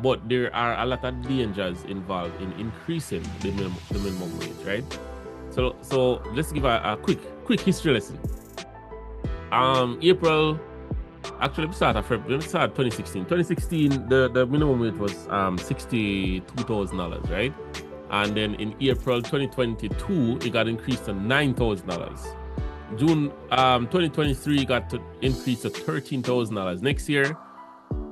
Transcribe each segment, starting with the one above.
but there are a lot of dangers involved in increasing the minimum wage, right? So let's give a quick history lesson. April, actually we start 2016. 2016, the minimum wage was $62,000, right? And then in April 2022, it got increased to $9,000. June 2023 got to increase to $13,000. Next year,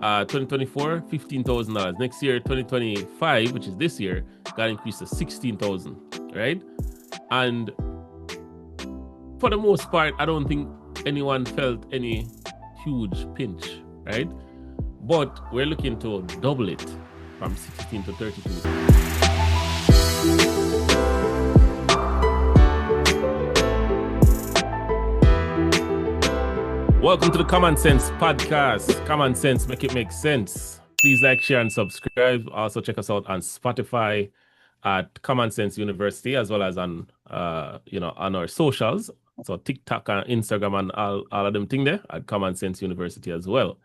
2024, $15,000. Next year, 2025, which is this year, got increased to $16,000, right? And for the most part, I don't think anyone felt any huge pinch, right? But we're looking to double it from 16 to 32. Welcome to the Kommon Cents Podcast. Kommon Cents, make it make sense. Please like, share, and subscribe. Also check us out on Spotify at Kommon Cents University, as well as on on our socials. So TikTok and Instagram and all of them thing there at Kommon Cents University as well.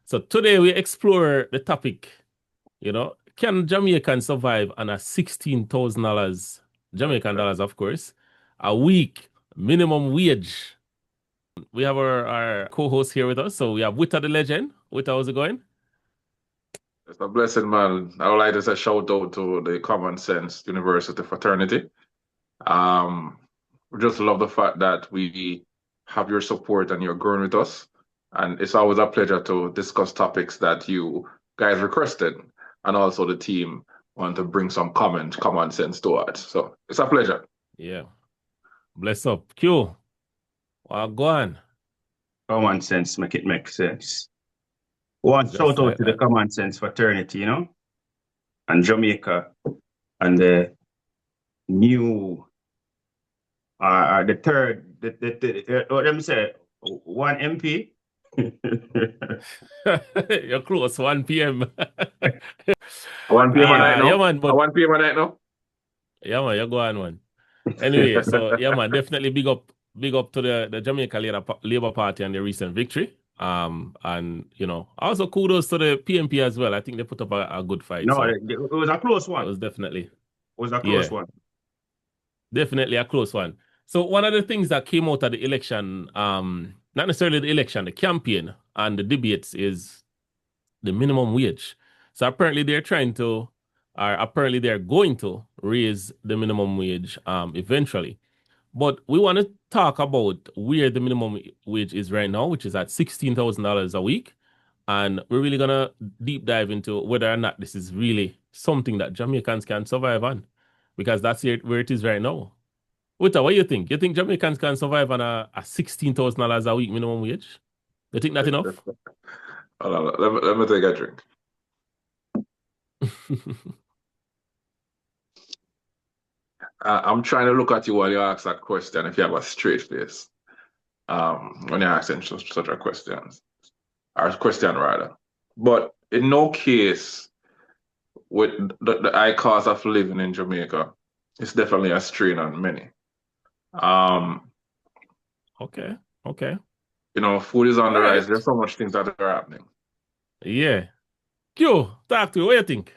So today we explore the topic, can Jamaicans survive on a $16,000 Jamaican dollars, of course, a week minimum wage? We have our co-host here with us. So we have Witta the legend. Witta, how's it going? It's a blessing, man. I would like to say shout out to the Kommon Cents University fraternity. We just love the fact that we have your support and you're growing with us. And it's always a pleasure to discuss topics that you guys requested. And also the team want to bring some common sense to it. So it's a pleasure. Yeah. Bless up. Q. Go on. Kommon Cents, make it make sense. One shout out to the Kommon Cents fraternity, and Jamaica, and the new, the third, what let me say, one MP. You're close, 1 p.m. 1 p.m. at night, no? Yeah, man, but 1 p.m. at night, no? Yeah, man, you're going one. Anyway, so yeah, man, definitely big up to the Jamaica Labour Party and their recent victory. And also kudos to the PMP as well. I think they put up a good fight. No, it was a close one. It was definitely. It was a close one. Definitely a close one. So one of the things that came out of the election, not necessarily the election, the campaign and the debates, is the minimum wage. So apparently they're going to raise the minimum wage eventually. But we want to talk about where the minimum wage is right now, which is at $16,000 a week. And we're really going to deep dive into whether or not this is really something that Jamaicans can survive on. Because that's where it is right now. Witta, what do you think? You think Jamaicans can survive on a $16,000 a week minimum wage? You think that's enough? Let me take a drink. I'm trying to look at you while you ask that question, if you have a straight face when you're asking such a question, or question rather. But in no case, with the high cost of living in Jamaica, it's definitely a strain on many. Okay. Food is on the rise. There's so much things that are happening. Yeah. Q, talk to you. What do you think?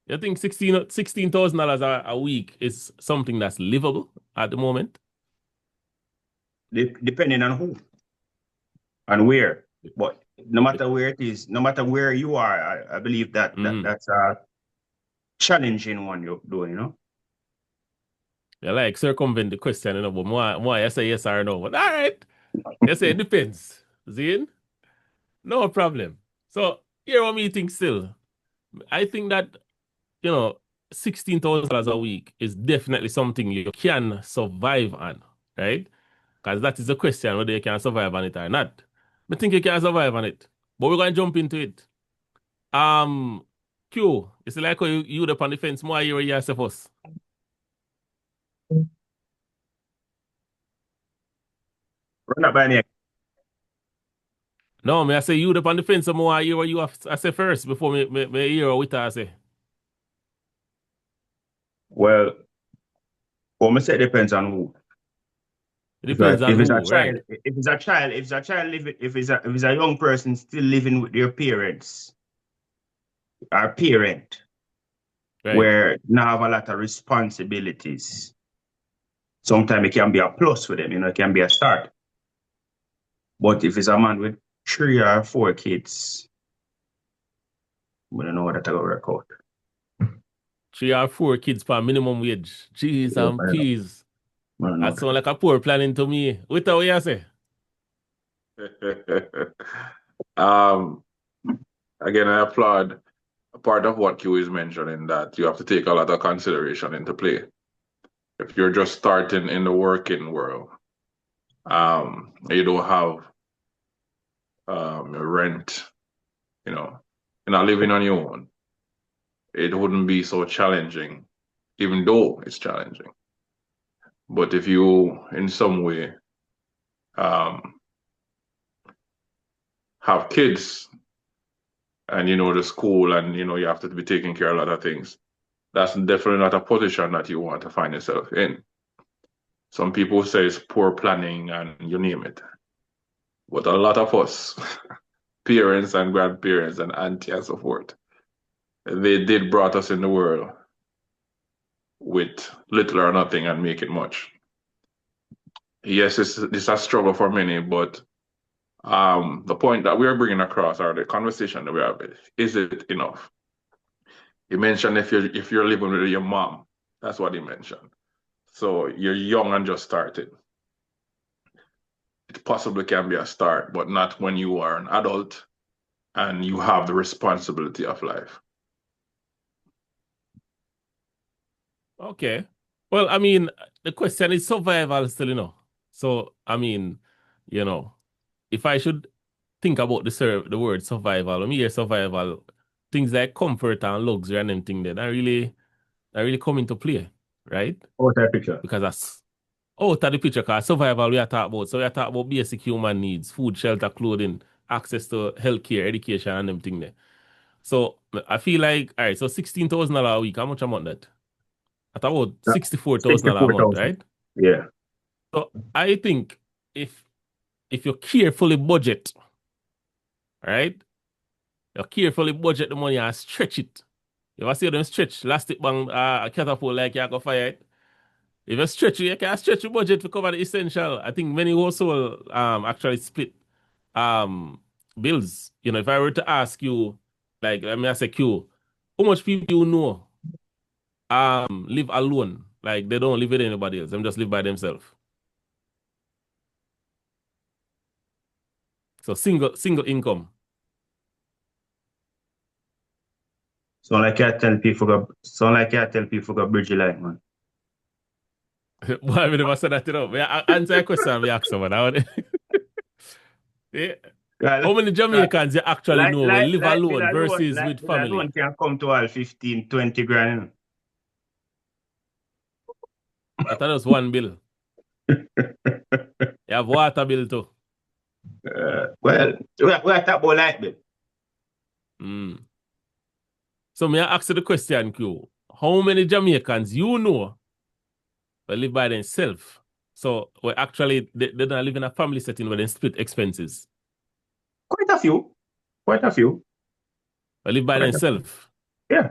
You think $16,000 a week is something that's livable at the moment? Depending on who and where. But no matter where it is, no matter where you are, I believe that that's a challenging one you're doing, You like circumvent the question, but more you say yes or no. But all right. You say it depends. Zine? No problem. So here what me think still. I think that $16,000 a week is definitely something you can survive on, right? Because that is the question, whether you can survive on it or not. I think you can survive on it. But we're going to jump into it. Q, it's like how you up on the fence more here you yourself us. Run up by me. No, I say you up on the fence more I hear what you have to say first before me hear what I say. Well, I say it depends on who. It depends on who, right? If it's a young person still living with their parents, or parent Right. where now have a lot of responsibilities. Sometimes it can be a plus for them, you know, it can be a start. But if it's a man with 3 or 4 kids, we don't know what that's going to work out. 3 or 4 kids per minimum wage. Jeez and peas. That sounds like a poor planning to me. What you say? Again, I applaud part of what Q is mentioning, that you have to take a lot of consideration into play. If you're just starting in the working world, you don't have rent, you know, you're not living on your own, it wouldn't be so challenging, even though it's challenging. But if you, in some way, have kids and, you know, the school and, you know, you have to be taking care of a lot of things, that's definitely not a position that you want to find yourself in. Some people say it's poor planning and you name it. But a lot of us, parents and grandparents and auntie and so forth, they did brought us in the world with little or nothing and make it much. Yes, it's a struggle for many, but the point that we're bringing across, or the conversation that we have, is it enough? You mentioned if you're living with your mom, that's what he mentioned. So you're young and just started. It possibly can be a start, but not when you are an adult and you have the responsibility of life. Okay. Well, I mean, the question is survival still, you know. So, I mean, you know, if I should think about the word survival, when I hear survival, things like comfort and luxury and them things that really come into play, right? Out of the picture. Because that's out of the picture, because survival we are talking about. So we are talking about basic human needs, food, shelter, clothing, access to healthcare, education, and them things there. So I feel like, all right, so $16,000 a week, how much a month that? At about $64,000 a month, right? Yeah. So I think if you carefully budget, right? You carefully budget the money and stretch it. You ever see them stretch elastic bang a catapult like you go fire it? If you stretch it, you can stretch your budget to cover the essential. I think many households actually split bills. You know, if I were to ask you, like let me ask you, how much people you know live alone? Like they don't live with anybody else. They just live by themselves. So single income. So like I tell people go bridge the line, man. Why I never said that, you know? Answer a question we ask someone. Yeah. How many Jamaicans you actually know will live alone versus with family? Alone can come to all 15, 20 grand. That was one bill. You have water bill too. Well, we are talking about light bill. So may I ask you the question, Q? How many Jamaicans you know will live by themselves? So actually they don't live in a family setting where they split expenses. Quite a few. Will live by themselves. Yeah.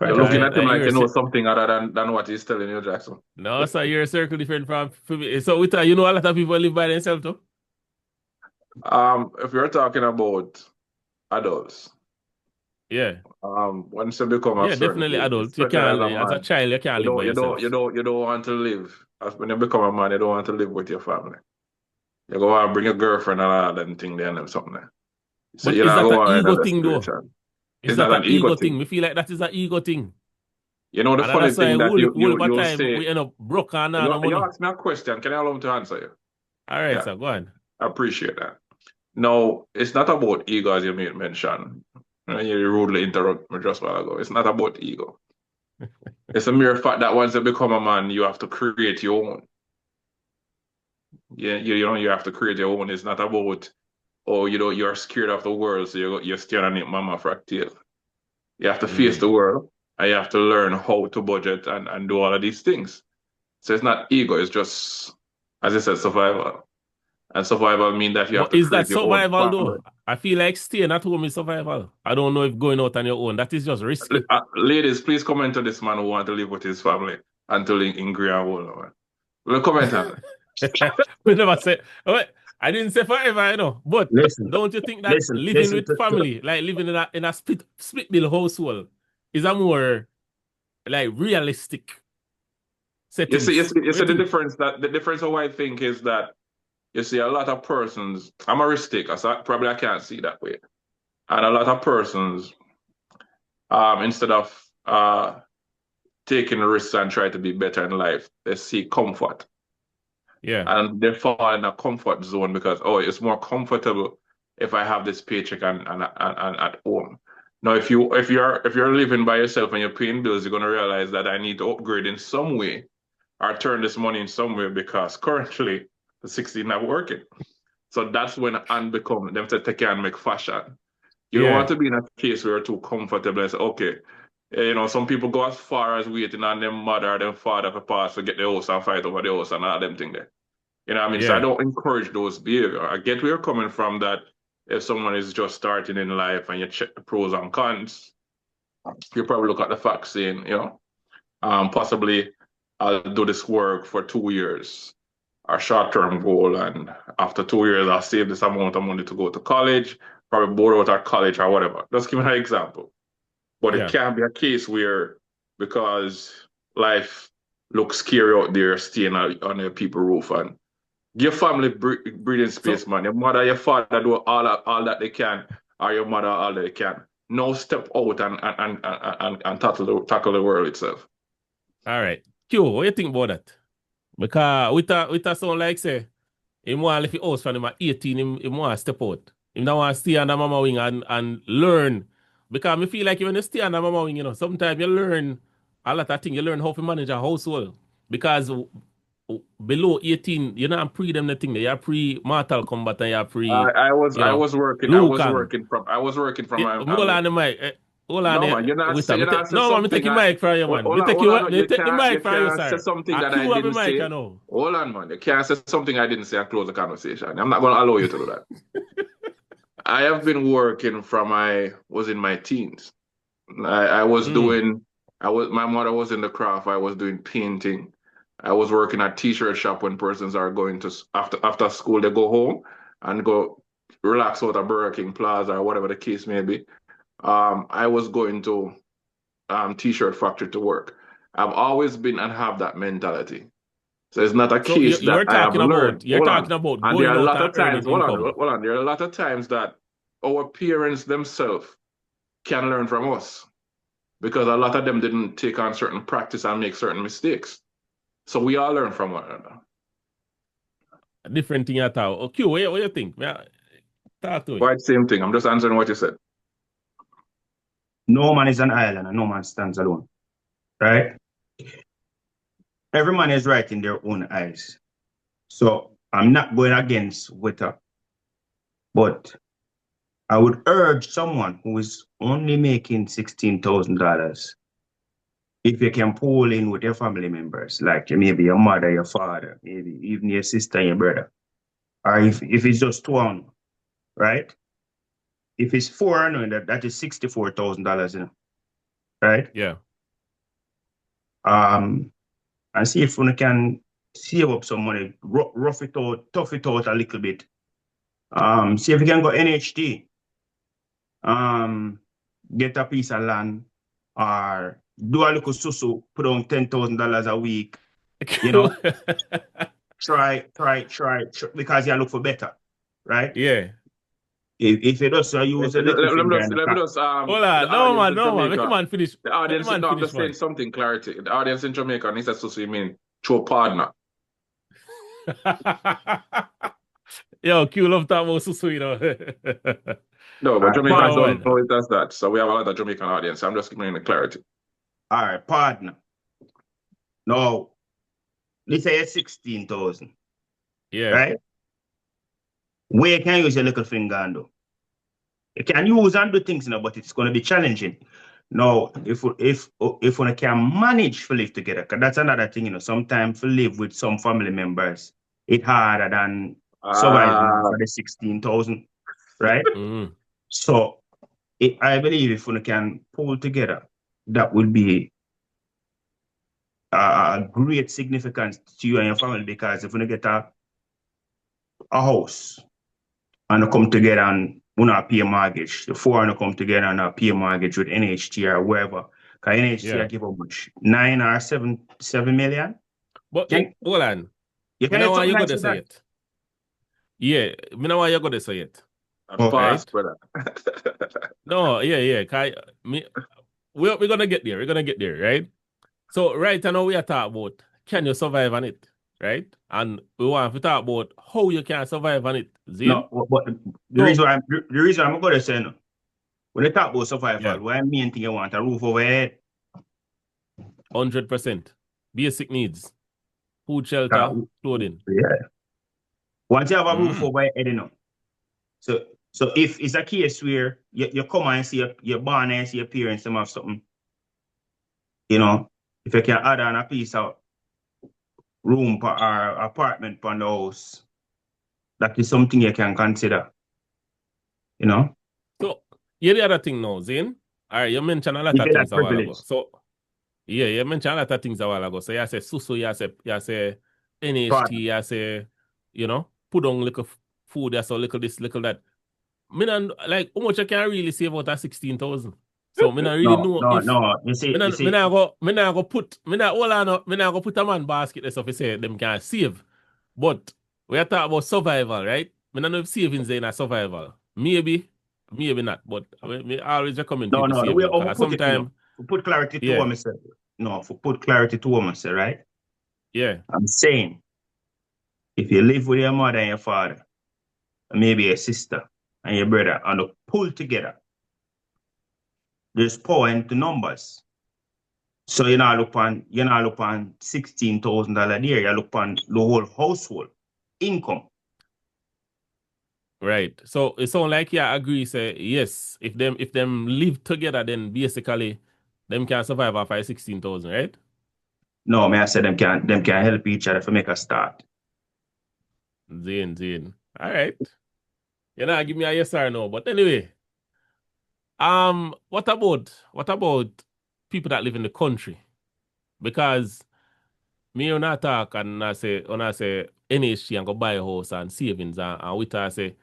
You're looking at him like you know something other than what he's telling you, Jackson. No, so you're a circle different from me. So with you know a lot of people live by themselves too? If you're talking about adults. Yeah. Once you become a definitely adult. You can't as a child you can't live by yourself. You don't want to live. When you become a man, you don't want to live with your family. You go out and bring a girlfriend and all that thing there and something there. So but is that an ego thing though? Is that an ego thing? We feel like that is an ego thing. You know the funny thing that you say, we end up broke and you ask me a question. Can I allow me to answer you? All right, sir, go on. I appreciate that. No, it's not about ego as you made mention. You rudely interrupted me just a while ago. It's not about ego. It's a mere fact that once you become a man, you have to create your own. Yeah, you have to create your own. It's not about, you're scared of the world, so you're staring at mama for a tail. You have to face the world, and you have to learn how to budget and do all of these things. So it's not ego, it's just, as I said, survival. And survival means that you have to create your own survival family. though? I feel like staying at home is survival. I don't know if going out on your own, that is just risky. Ladies, please comment on this man who want to live with his family until in Green Wall. Will you comment on it? We never said. I didn't say forever, you know. But Listen, don't you think that living with family, like living in a split bill household, is a more like realistic setting? You see the difference of what I think is that you see a lot of persons. I'm a risk taker, so probably I can't see that way. And a lot of persons, instead of taking risks and try to be better in life, they seek comfort. Yeah. And they fall in a comfort zone because it's more comfortable if I have this paycheck and at home. Now if you're living by yourself and you're paying bills, you're gonna realize that I need to upgrade in some way or turn this money in some way because currently the 16 not working. So that's when and become them to take care and make fashion. You don't want to be in a case where you're too comfortable and say, okay, some people go as far as waiting on them mother or them father for pass to get the house and fight over the house and all them thing there. You know what I mean? Yeah. So I don't encourage those behavior. I get where you're coming from that if someone is just starting in life and you check the pros and cons, you probably look at the facts saying, possibly I'll do this work for 2 years, our short-term goal, and after 2 years I'll save this amount of money to go to college, probably borrow out our college or whatever. Just give me an example. But it can't be a case where because life looks scary out there, staying on your people roof and give family breathing space, man. Your mother, your father do all that they can, or your mother all that they can. No step out and tackle the world itself. All right. Q, what do you think about that? Because with a sound like say, he want to leave the house from him at 18, he want to step out. He don't want to stay under mama wing and learn. Because I feel like when you stay under mama wing, sometimes you learn a lot of things. You learn how to manage a household. Because below 18, you're not pre them the thing. You're pre-mortal combat and you're pre. I was working from my hold on the mic. Hold on. No, man, you're not saying no, man, take the mic from you, man. Take the mic from you, sir. Say something that I didn't say. Hold on, man. You can't say something I didn't say and close the conversation. I'm not going to allow you to do that. I have been working from I was in my teens. I was my mother was in the craft. I was doing painting. I was working at t-shirt shop when persons are going to, after school, they go home and go relax out at Burger King Plaza or whatever the case may be. I was going to t-shirt factory to work. I've always been and have that mentality. So it's not a case that I have learned. You're talking about and there are a lot of times, hold on. There are a lot of times that our parents themselves can learn from us because a lot of them didn't take on certain practice and make certain mistakes. So we all learn from one another. A different thing at all. Okay, what do you think? Talk to you. Quite same thing. I'm just answering what you said. No man is an island and no man stands alone. Right? Every man is right in their own eyes. So I'm not going against Weta. But I would urge someone who is only making $16,000 if you can pull in with your family members, like maybe your mother, your father, maybe even your sister and your brother. Or if it's just one, right? If it's four, that is $64,000, right? Yeah. And see if we can save up some money, rough it out, tough it out a little bit. See if we can go NHT. Get a piece of land or do a little susu, put on $10,000 a week, try, because you look for better, right? Yeah. If it does, use a little hold on, no man, come on, finish. The audience, I'm just saying something clarity. The audience in Jamaica needs to susu, you mean through partner. Yo, Q love that about susu, No, but Jamaicans don't know it does that. So we have a lot of Jamaican audience. So I'm just giving the clarity. All right, partner. No, let's say it's 16,000. Yeah. Right? Where you can use your little finger and do. You can use and do things, but it's going to be challenging. Now, if we can manage to live together, because that's another thing, sometimes to live with some family members, it's harder than surviving for the 16,000. right? Mm-hmm. So I believe if we can pull together, that would be a great significance to you and your family, because if we get a house and come together and we not pay a mortgage, the four and come together and pay a mortgage with NHT or wherever, because NHT give how much? 9 or 7 million? But hold on. You Me know why something you nice got to with say that? it. Yeah, me know why you got to say it. Fast, brother. No, yeah. We're gonna get there. We're gonna get there, right? So right now we are talking about can you survive on it, right? And we want to talk about how you can survive on it. Zin? No, but the reason I'm going to say no. When they talk about survival, what I main thing you want a roof over your head. 100%. Basic needs. Food, shelter, clothing. Yeah. Once you have a roof over your head, you know. So if it's a case where you come and see your born and see your parents, them have something, you know, if you can add on a piece of room or apartment for the house, that is something you can consider, you know. So, the other thing now, Zane. All right, you mentioned a lot of things a while ago. So, yeah, you mentioned a lot of things a while ago. So, you say Susu, you say NHT, you say, you know, put on little food, you say little this, little that. Me not, like, how much you can really save out of 16,000? So, me not really know if... No, you see. Me not go put a man basket so if you say them can save. But we are talking about survival, right? Me not know if savings in a survival. Maybe not. But me always recommend people to save. Because sometimes put clarity to what I said. No, for put clarity to what I said, right? Yeah. I'm saying if you live with your mother and your father, and maybe your sister and your brother, and you pull together, there's power into numbers. So you're not look on $16,000 a year, you look on the whole household income. Right. So it sounds like you agree, say yes, if them live together, then basically them can survive off of 16,000, right? No, I say them can help each other to make a start. Zane. All right. You know, give me a yes or no. But anyway, what about people that live in the country? Because me when I talk and I say NHT and go buy a house and savings and we talk say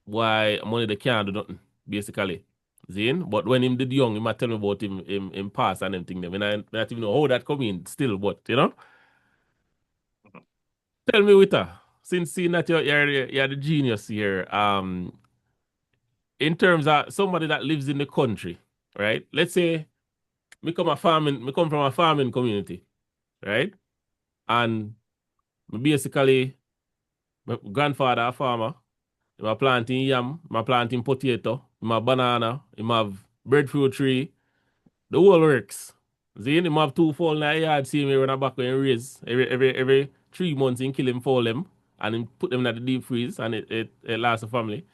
why money they can't do nothing, basically. Zane? But when him did young, he might tell me about him past and everything. I not even know how that come in still, but you know? Tell me with her, since seeing that you're the genius here, in terms of somebody that lives in the country, right? Let's say me come from a farming community, right? And basically my grandfather a farmer. He planting yam, he planting potato, he have banana, he have breadfruit tree, the whole works. See, he have 2 fowl in the yard, see me run back and raise. Every 3 months he kill him for them and he put them in the deep freeze and it lasts a family.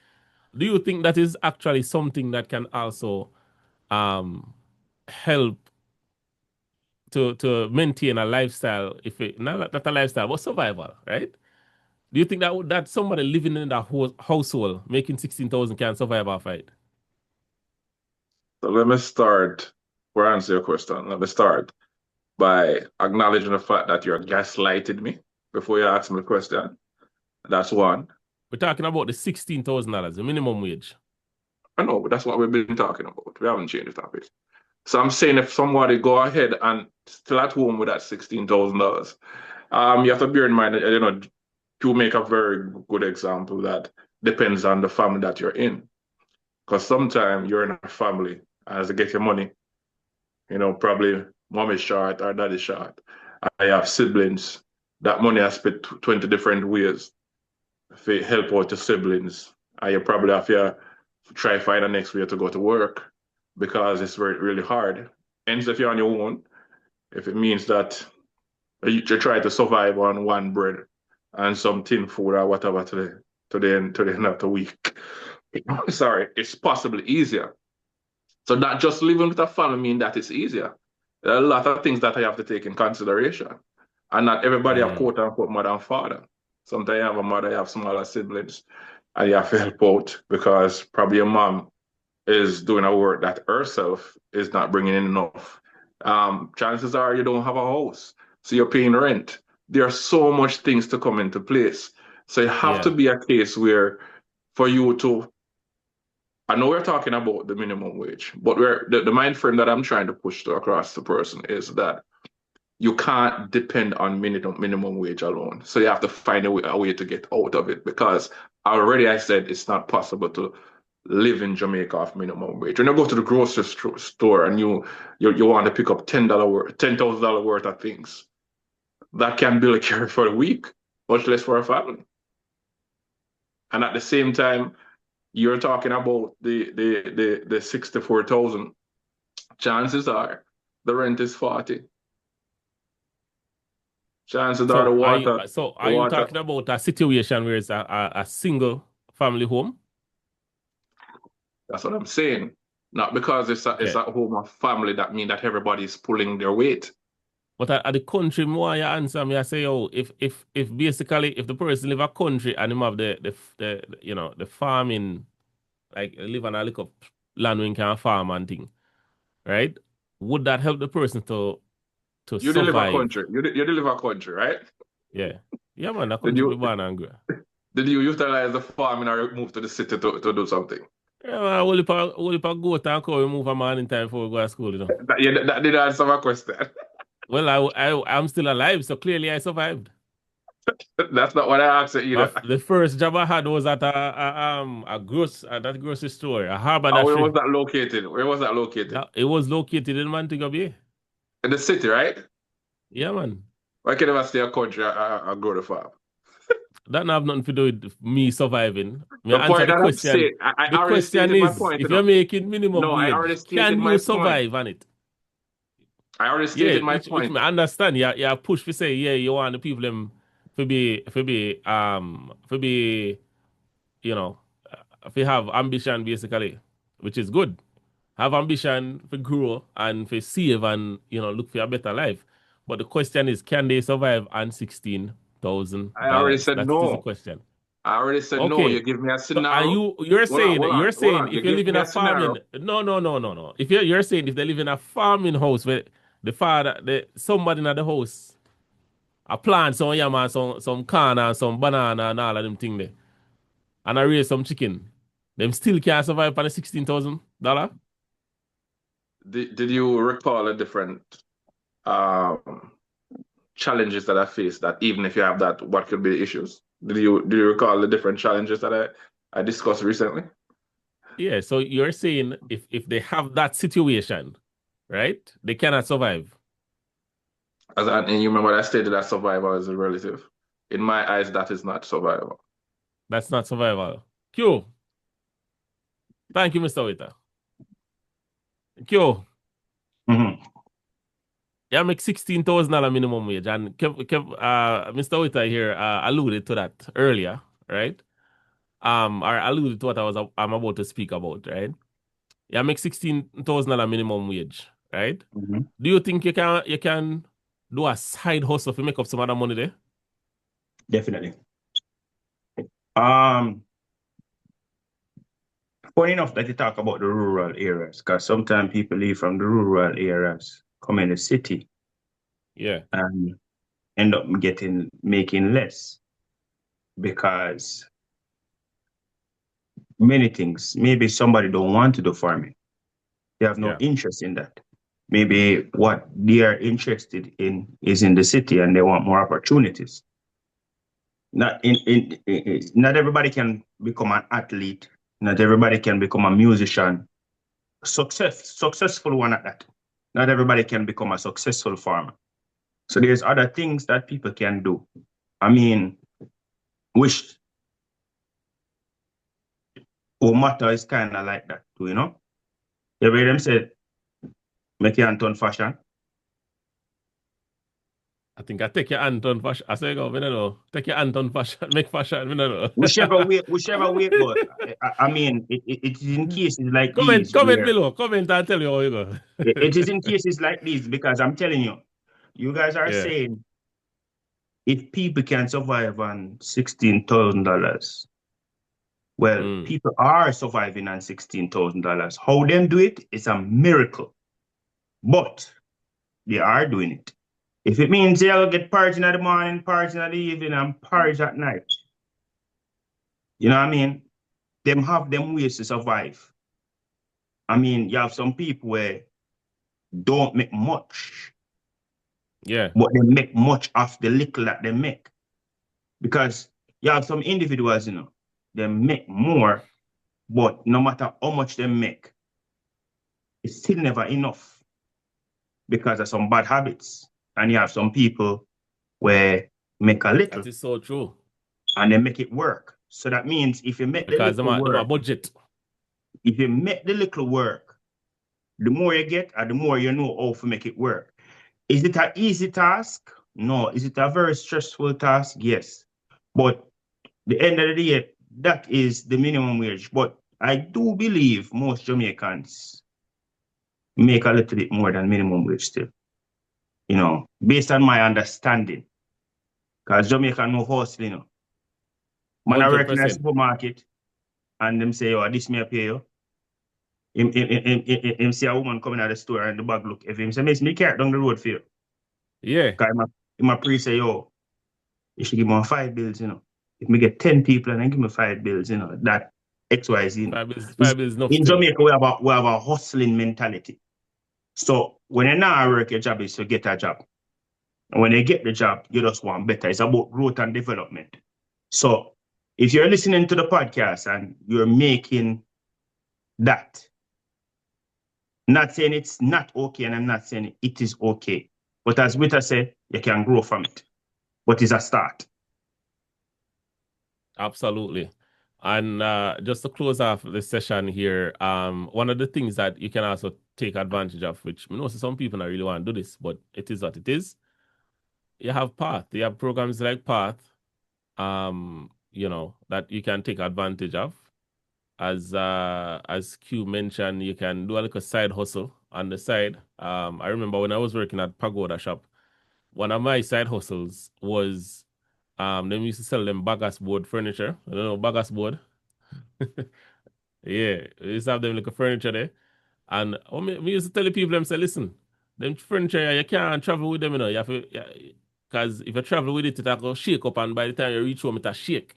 Do you think that is actually something that can also help to maintain a lifestyle, if it not a lifestyle, but survival, right? Do you think that somebody living in that household making 16,000 can survive off it? So let me start, for answer your question, let me start by acknowledging the fact that you're gaslighting me before you ask me the question. That's one. We're talking about the $16,000, the minimum wage. I know, but that's what we've been talking about. We haven't changed the topic. So I'm saying if somebody go ahead and still at home with that $16,000, you have to bear in mind that, you know, to make a very good example that depends on the family that you're in. Because sometimes you're in a family as they get your money, you know, probably mom is short or dad is short. I have siblings. That money I spent 20 different ways to help out your siblings. And you probably have to try find the next way to go to work because it's really hard. And if you're on your own, if it means that you try to survive on one bread and some tin food or whatever to the end of the week. Sorry, it's possibly easier. So not just living with a family mean that it's easier. There are a lot of things that I have to take in consideration. And not everybody have quote unquote mother and father. Sometimes you have a mother, you have smaller siblings. and you have to help out because probably your mom is doing a work that herself is not bringing in enough. Chances are you don't have a house, so you're paying rent. There are so much things to come into place. So it have to be a case where for you to, I know we're talking about the minimum wage, but the mind frame that I'm trying to push to across the person is that you can't depend on minimum wage alone. So you have to find a way to get out of it because already I said it's not possible to live in Jamaica off minimum wage. When you go to the grocery store and you want to pick up $10,000 worth of things, that can bill a carry for a week, much less for a family. And at the same time, you're talking about the 64,000. Chances are the rent is 40. Chances are the water. Are you talking about a situation where it's a single family home? That's what I'm saying. Not because it's a home of family that mean that everybody's pulling their weight. But at the country, more you answer me, I say, if basically if the person live a country and him have the farming, like live on a little land where he can farm and thing, right? Would that help the person to you survive? Live a country. You live a country, right? Yeah. Yeah, man, that country be born and grow. Did you utilize the farming or move to the city to do something? Yeah, man, only if goat and cow move a man in time before we go to school, you know. That did answer my question. Well, I'm still alive, so clearly I survived. That's not what I asked you either. The first job I had was at that grocery store, a harbor. Where was that located? Where was that located? It was located in Montego Bay. In the city, right? Yeah, man. Why can't I stay a country and grow the farm? That have nothing to do with me surviving. The point that I'm saying, I already stated my point. If you're making minimum wage, can you survive on it? I already stated my point. Which I understand. Yeah, push to say, you want the people them to be, you know, if you have ambition basically, which is good. Have ambition for grow and for save and look for a better life. But the question is, can they survive on $16,000? I already said That's no. the question. I already said no. You give me a scenario. You're saying if you live in a farming. No. If you're saying if they live in a farming house where the father, somebody in the house, a plant some yam and some corn and some banana and all of them things there, and I raise some chicken, them still can't survive on the $16,000. Did you recall the different challenges that I faced? That even if you have that, what could be the issues? Did you recall the different challenges that I discussed recently? Yeah. So you're saying if they have that situation, right, they cannot survive. And you remember that I stated that survival is a relative. In my eyes, that is not survival. That's not survival. Q. Thank you, Mr. Waiter. Q. Mm-hmm. Yeah, make $16,000 minimum wage, and Mr. Waiter here alluded to that earlier, right? Or alluded to what I'm about to speak about, right? Yeah, make $16,000 minimum wage, right? Mm-hmm. Do you think you can do a side hustle to make up some other money there? Definitely. Funny enough that you talk about the rural areas, because sometimes people leave from the rural areas, come in the city, and end up making less because many things. Maybe somebody don't want to do farming; they have no interest in that. Maybe what they are interested in is in the city, and they want more opportunities. Not everybody can become an athlete. Not everybody can become a musician. Successful one at that. Not everybody can become a successful farmer. So there's other things that people can do. I mean, which matter is kind of like that too, you know? The way them said, make your hand turn fashion. I think I take your hand on fashion. I say, go, I don't know. Take your hand on fashion, make fashion, I don't know. Whichever way, but I mean, it is in cases like these. Comment below. Comment and tell you how you go. It is in cases like these because I'm telling you, you guys are saying if people can survive on $16,000, Well, people are surviving on $16,000. How them do it is a miracle. But they are doing it. If it means they'll get purged in the morning, purged in the evening, and purged at night, you know what I mean? Them have them ways to survive. I mean, you have some people where don't make much. Yeah. But they make much of the little that they make. Because you have some individuals, you know, they make more, but no matter how much they make, it's still never enough because of some bad habits. And you have some people where make a little. That is so true. And they make it work. So that means if you make because the little work, budget. If you make the little work, the more you get, and the more you know how to make it work. Is it an easy task? No. Is it a very stressful task? Yes. But the end of the day, that is the minimum wage. But I do believe most Jamaicans make a little bit more than minimum wage still. You know, based on my understanding. Because Jamaican no hustling, you know. Man, I work in a supermarket and them say, oh, this may pay you. Him see a woman coming out of the store and the bag look. If him say, me carry down the road for you. Yeah. Because he might pre-say, yo, you should give me 5 bills, you know. If me get 10 people and then give me 5 bills, you know, that XYZ. You know. 5 bills enough. In Jamaica, we have a hustling mentality. So when you now work your job is to get a job. And when you get the job, you just want better. It's about growth and development. So if you're listening to the podcast and you're making that, not saying it's not okay, and I'm not saying it is okay. But as Witter said, you can grow from it. But it's a start. Absolutely. And just to close off the session here, one of the things that you can also take advantage of, which I know some people don't really want to do this, but it is what it is. You have Path. You have programs like Path, you know, that you can take advantage of. As Q mentioned, you can do a little side hustle on the side. I remember when I was working at Pagoda Shop, one of my side hustles was they used to sell them bagasse board furniture. I don't know, bagasse board. Yeah, we used to have them like a furniture there. And we used to tell the people, them say, listen, them furniture, you can't travel with them, you know. You have to, because if you travel with it, it'll go shake up, and by the time you reach home, it'll shake.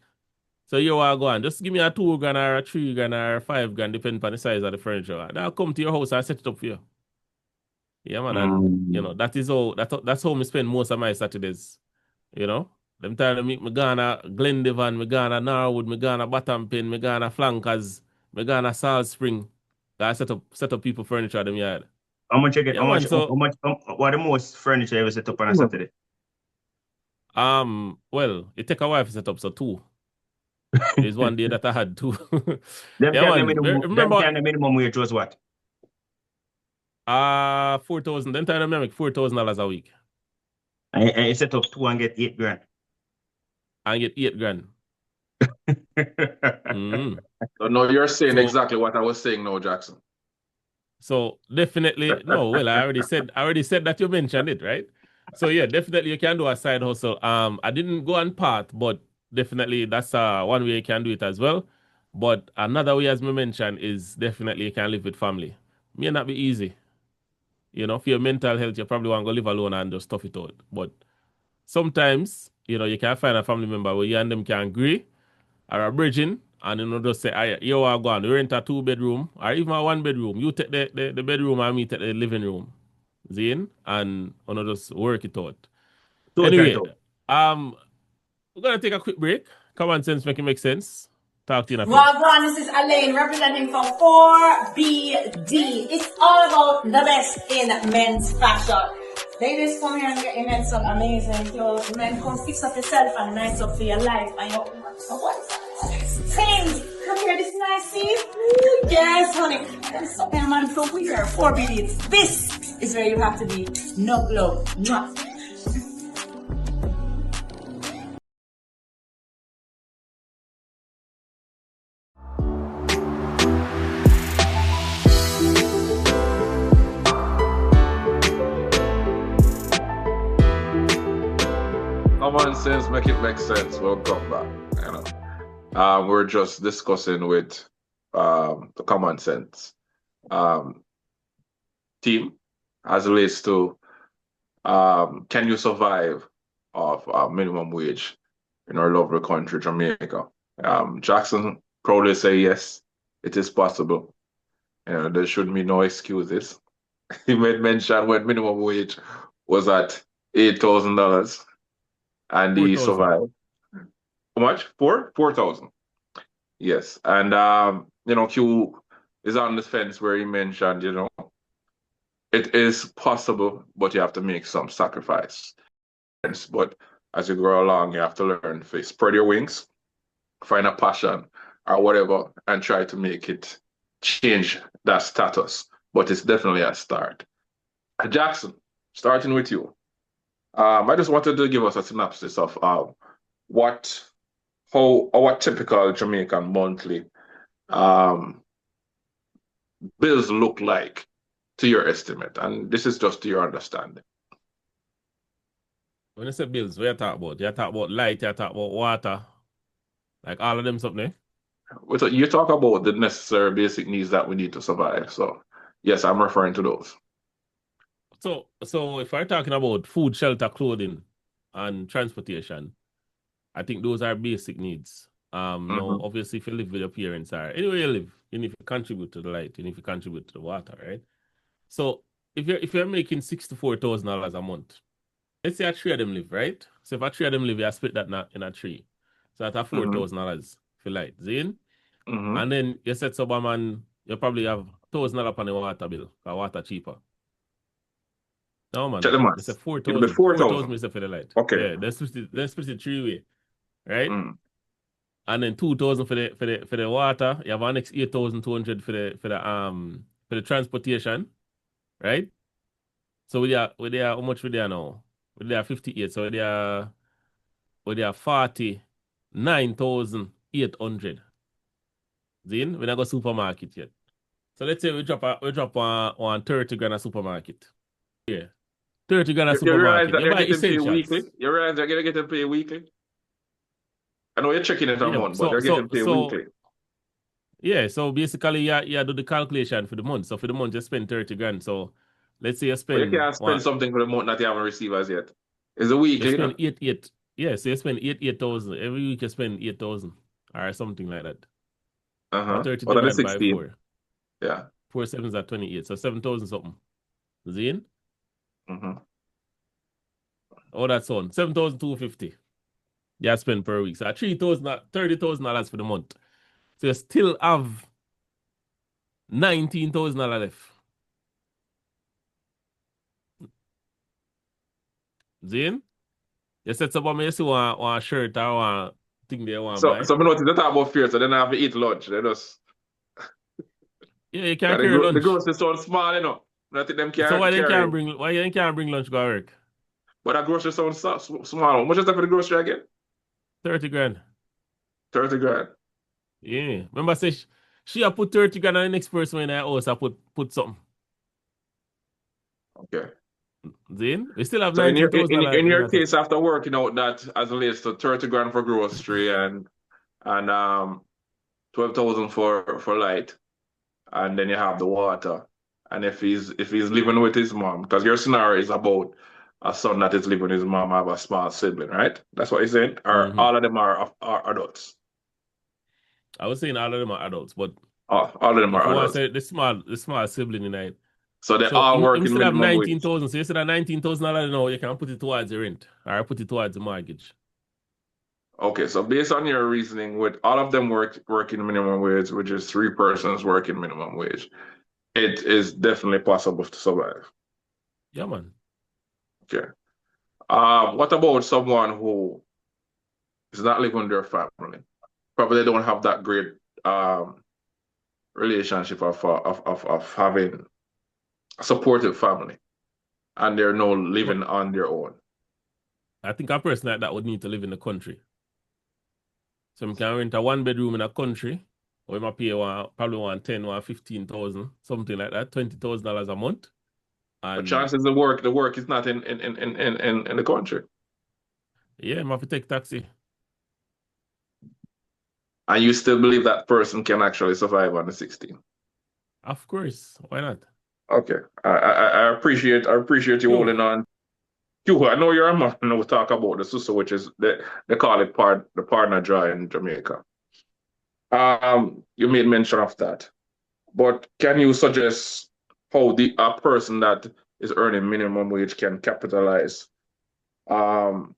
So you want to go on, just give me a 2 grand or a 3 grand or 5 grand, depending on the size of the furniture. And I'll come to your house and set it up for you. Yeah, man. And, you know, that's how I spend most of my Saturdays. You know, them time me gonna Glendivan, me gonna Norwood, me gonna Bottom-Pen, me gonna Flankers, me gonna Salt Spring. I set up people furniture at them yard. How much you get? Yeah, what the most furniture you ever set up on a Saturday? Well, it take a while to set up, so 2. There's one day that I had 2. Remember the minimum wage was what? 4,000. Then time I make $4,000 a week. And you set up 2 and get 8 grand. And get 8 grand. So no, you're saying exactly what I was saying now, Jackson. So definitely no. Well, I already said that you mentioned it, right? So yeah, definitely you can do a side hustle. I didn't go on Path, but definitely that's one way you can do it as well. But another way, as we mentioned, is definitely you can live with family. May not be easy. You know, for your mental health, you probably want to go live alone and just tough it out. But sometimes, you know, you can find a family member where you and them can agree or a bridging, and you know, just say, you are going to rent a 2-bedroom or even a 1-bedroom. You take the bedroom and me take the living room. Zine, and you know, just work it out. Anyway, we're going to take a quick break. Kommon Cents make sense. Talk to you in a few. Well, this is Elaine representing for 4BD. It's all about the best in men's fashion. Ladies, come here and get your men some amazing clothes. Men, come fix up yourself and nice up for your life. And your things. Come here, this nice see? Yes, honey. There's something man from here. 4BD. This is where you have to be. No glove. Mwah. Kommon Cents make it make sense. Welcome back. You know, we're just discussing with the Kommon Cents team as it relates to can you survive off minimum wage in our lovely country, Jamaica? Jackson proudly say yes, it is possible. There should be no excuses. He made mention when minimum wage was at $8,000 and he 4,000. survived. How much? 4,000. Yes. And Q is on the fence where he mentioned, it is possible, but you have to make some sacrifice. But as you grow along, you have to learn to spread your wings, find a passion or whatever, and try to make it change that status. But it's definitely a start. Jackson, starting with you. I just wanted to give us a synopsis of what typical Jamaican monthly bills look like to your estimate, and this is just to your understanding. When you say bills, what you talk about? You talk about light, you talk about water, like all of them something. You talk about the necessary basic needs that we need to survive. So yes, I'm referring to those. So if we're talking about food, shelter, clothing, and transportation, I think those are basic needs. Now, obviously, if you live with your parents, or anywhere you live, you need to contribute to the light, you need to contribute to the water, right? So if you're making $64,000 a month, let's say a three of them live, right? So if a three of them live, you split that in a three. So that's $4,000 for light, Zane? And then you set up a man, you probably have $1,000 on the water bill, because water cheaper. No, man. Check the math. It's a It'll be 4,000. 4,000 for the light. Okay. Yeah, let's split it three-way, right? And then 2,000 for the water. You have an next 8,200 for the transportation, right? So we are how much we there now? We are 58. So we are 49,800. Then we not go supermarket yet. So let's say we drop on 30 grand a supermarket. Yeah. 30 grand a supermarket. You realize that you're getting paid weekly? You realize you're getting paid weekly? I know you're checking it a month, but you're getting paid weekly. Yeah, so basically you do the calculation for the month. So for the month you spend 30 grand. So let's say you spend... But you can't spend something for the month that you haven't received as yet. It's a weekly. You spend 8. Yeah, so you spend 8,000. Every week you spend 8,000 or something like that. 30 divided by 4. Yeah. 4 7s are 28. So 7,000 something. Zane? Oh, that's on. 7,250. Yeah, spend per week. So $30,000 for the month. So you still have $19,000 left. Zane? You said somebody you see one shirt or one thing they want to buy. So I notice they talk about fear, so then I have to eat lunch. They just... Yeah, you can't carry lunch. The grocery store small, you know. Nothing them can't So why you can't bring lunch to work? But that grocery store small. How much is that for the grocery again? 30 grand. 30 grand. Yeah. Remember, say she put 30 grand on the next person in her house. I put something. Okay. Then we still have so $19,000. In your case, after working out that as it relates to 30 grand for grocery and 12,000 for light, and then you have the water. And if he's living with his mom, because your scenario is about a son that is living with his mom, have a small sibling, right? That's what you're saying? Or all of them are adults? I was saying all of them are adults, but all of them are adults. Say the small sibling in it. So they all working instead of minimum 19,000. So instead of $19,000, no, you can put it towards the rent or put it towards the mortgage. Okay, so based on your reasoning, with all of them working minimum wage, which is 3 persons working minimum wage, it is definitely possible to survive. Yeah, man. Okay. What about someone who is not living with their family? Probably don't have that great relationship of having a supportive family, and they're now living on their own. I think a person like that would need to live in the country. So I can rent a 1-bedroom in a country, or I pay probably 10 or 15,000, something like that, $20,000 a month. And the chances the work is not in the country. Yeah, I have to take taxi. And you still believe that person can actually survive on the 16? Of course. Why not? Okay. I appreciate you holding on. I know you're a man, and we'll talk about the susu, which is they call it the partner joy in Jamaica. You made mention of that. But can you suggest how a person that is earning minimum wage can capitalize on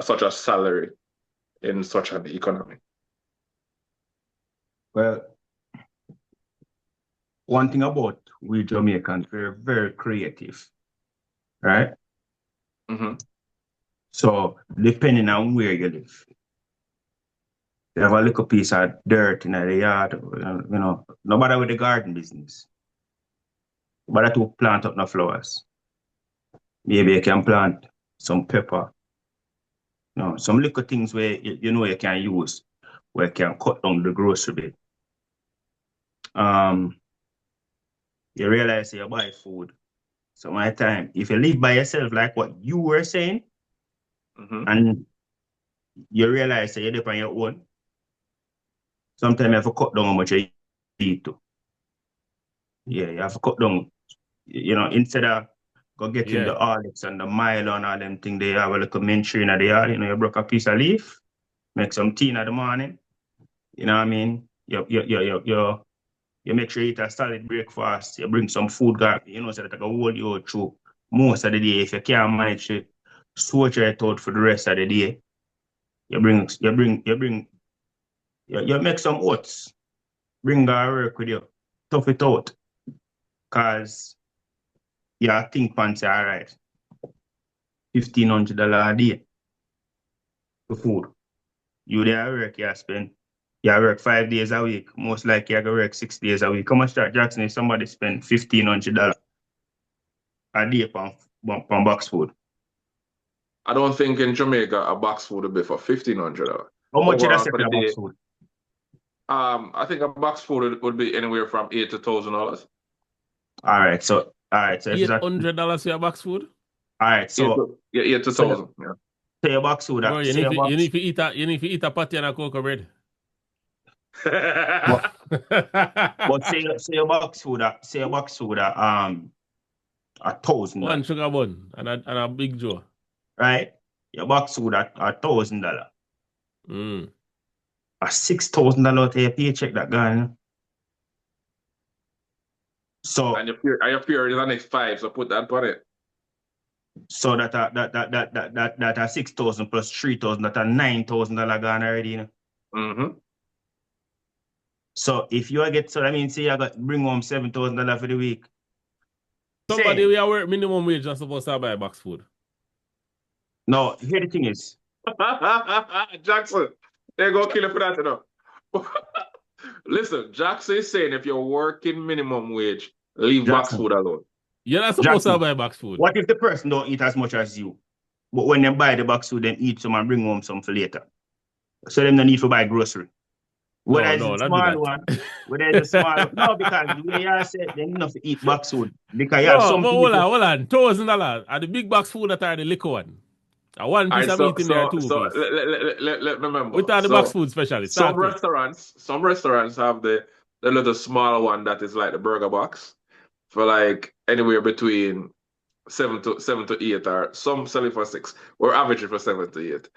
such a salary in such an economy? Well, one thing about we Jamaicans, we're very creative, right? Mm-hmm. So depending on where you live, you have a little piece of dirt in the yard, you know, nobody with the garden business. But to plant up the flowers. Maybe you can plant some pepper. You know, some little things where you know you can use, where you can cut down the grocery bill. You realize you buy food. So my time, if you live by yourself, like what you were saying, and you realize that you live on your own, sometimes you have to cut down how much you eat to. Yeah, you have to cut down. You know, instead of go getting the Horlicks and the Milo and all them things, they have a little mentry in the yard. You know, you broke a piece of leaf, make some tea in the morning. You know what I mean? You make sure you eat a solid breakfast. You bring some food, you know, so that I can hold you through most of the day. If you can't manage to sort it out for the rest of the day, you make some oats. Bring that work with you. Tough it out. Cause I think fancy all right. $1,500 a day for food. You there work, you work 5 days a week. Most likely you go work 6 days a week. How much that, Jackson, if somebody spend $1,500 a day on box food? I don't think in Jamaica a box food would be for $1,500. How much is that for a box food? I think a box food would be anywhere from $8,000 to $1,000. All right, so $800 for your box food? All right, so $8,000 to $1,000. Yeah. So your box food. Bro, you need to eat a patty and a cocoa bread. but say your box food $1,000. One sugar bun and a big Joe. Right? Your box food $1,000. A $6,000 to your paycheck that gone. So and your period is the next 5, so put that on it. So that $6,000 plus $3,000, that $9,000 gone already, you know. So if you get, so that means say you got bring home $7,000 for the week. Somebody we are work minimum wage not supposed to buy box food. No, here the thing is. Jackson, they go kill it for that, you know. Listen, Jackson is saying if you're working minimum wage, leave box food alone. You're not supposed to buy box food. What if the person don't eat as much as you? But when they buy the box food, then eat some and bring home some for later. So them no need to buy grocery. Whether it's a small one, whether it's a small one. No, because the way you said they need to eat box food. Because you have some people. Hold on. $1,000 are the big box food that are the liquor one. One piece of meat in there, two piece. Let me remember. What are the box food specialists? Some restaurants have the little small one that is like the burger box for like anywhere between 7 to 8, or some sell it for 6. We're averaging for 7 to 8.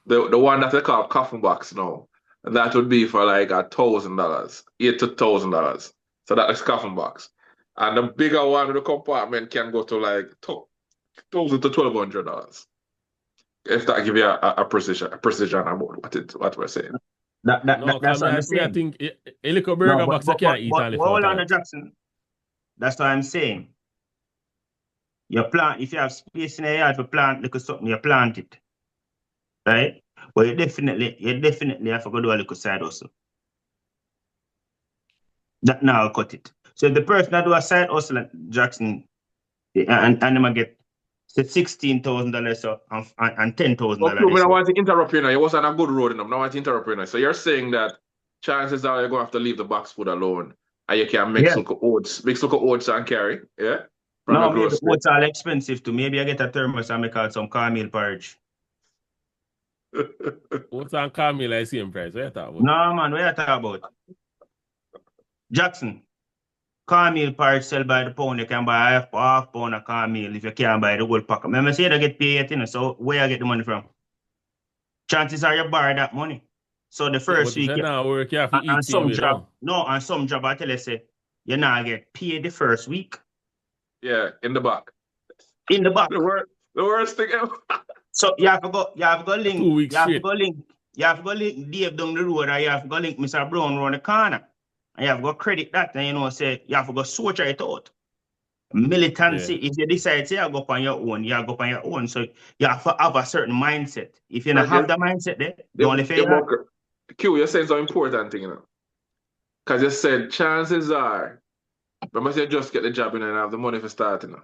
The one that they call coffin box now, that would be for like $1,000, $8,000 to $1,000. So that is coffin box. And the bigger one in the compartment can go to like $1,000 to $1,200. If that give you a precision about what we're saying. That's what I'm saying. I think a little burger box I can't eat. Hold on, Jackson. That's what I'm saying. You plant, if you have space in the yard to plant little something, you plant it. Right? But you definitely have to go do a little side hustle. That now I'll cut it. So if the person that do a side hustle, Jackson, and them get $16,000 and $10,000. I want to interrupt you now. You was on a good road enough. Now I want to interrupt you now. So you're saying that chances are you're going to have to leave the box food alone, and you can mix little oats and carry, yeah? No, maybe oats are expensive too. Maybe I get a thermos and make out some cornmeal porridge. What's on Carmel? I see him price. What you talking about? No, man, what you talking about? Jackson, cornmeal parts sell by the pound. You can buy half pound of cornmeal if you can't buy the whole pack. Remember, say they get paid, you know, so where you get the money from? Chances are you borrow that money. So the first week, But if you not work, you have to eat and same some way job, down. no, and some job, I tell you, say, you not get paid the first week. Yeah, in the back. In the back. The worst thing ever. So you have to go link. 2 weeks You have to straight. go link. You have to go link Dave down the road, or you have to go link Mr. Brown around the corner. And you have to go credit that, and you know, say you have to go sort it out. Militancy, if you decide say you go up on your own, you go up on your own. So you have to have a certain mindset. If you don't have the mindset there, the only fail. Q, you're saying some important thing, you know. Because you said chances are, remember you just get the job and have the money for starting.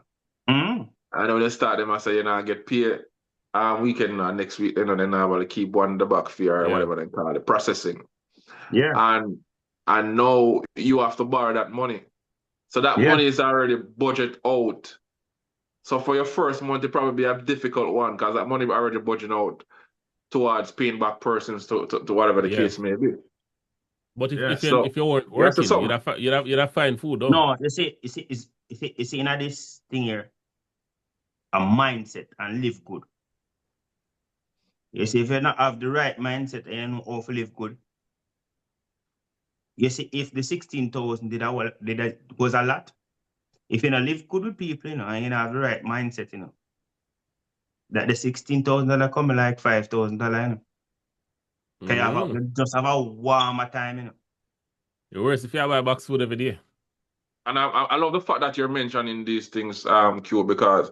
You know? And when they start them, I say you know get paid weekend next week, you know, then I will keep one in the back fear or whatever they call it, processing. Yeah. And now you have to borrow that money. So that money is already budget out. So for your first month, it probably be a difficult one because that money already budgeted out towards paying back persons to whatever the case may be. But if you weren't working, you'd have find food, though. No, you see, in this thing here, a mindset and live good. You see, if you not have the right mindset and you know how to live good, you see, if the 16,000 was a lot, if you don't live good with people, you know, and you don't have the right mindset, you know, that the $16,000 coming like $5,000, you know. You just have a warmer time, you know. You're worse if you buy box food every day. And I love the fact that you're mentioning these things, Q, because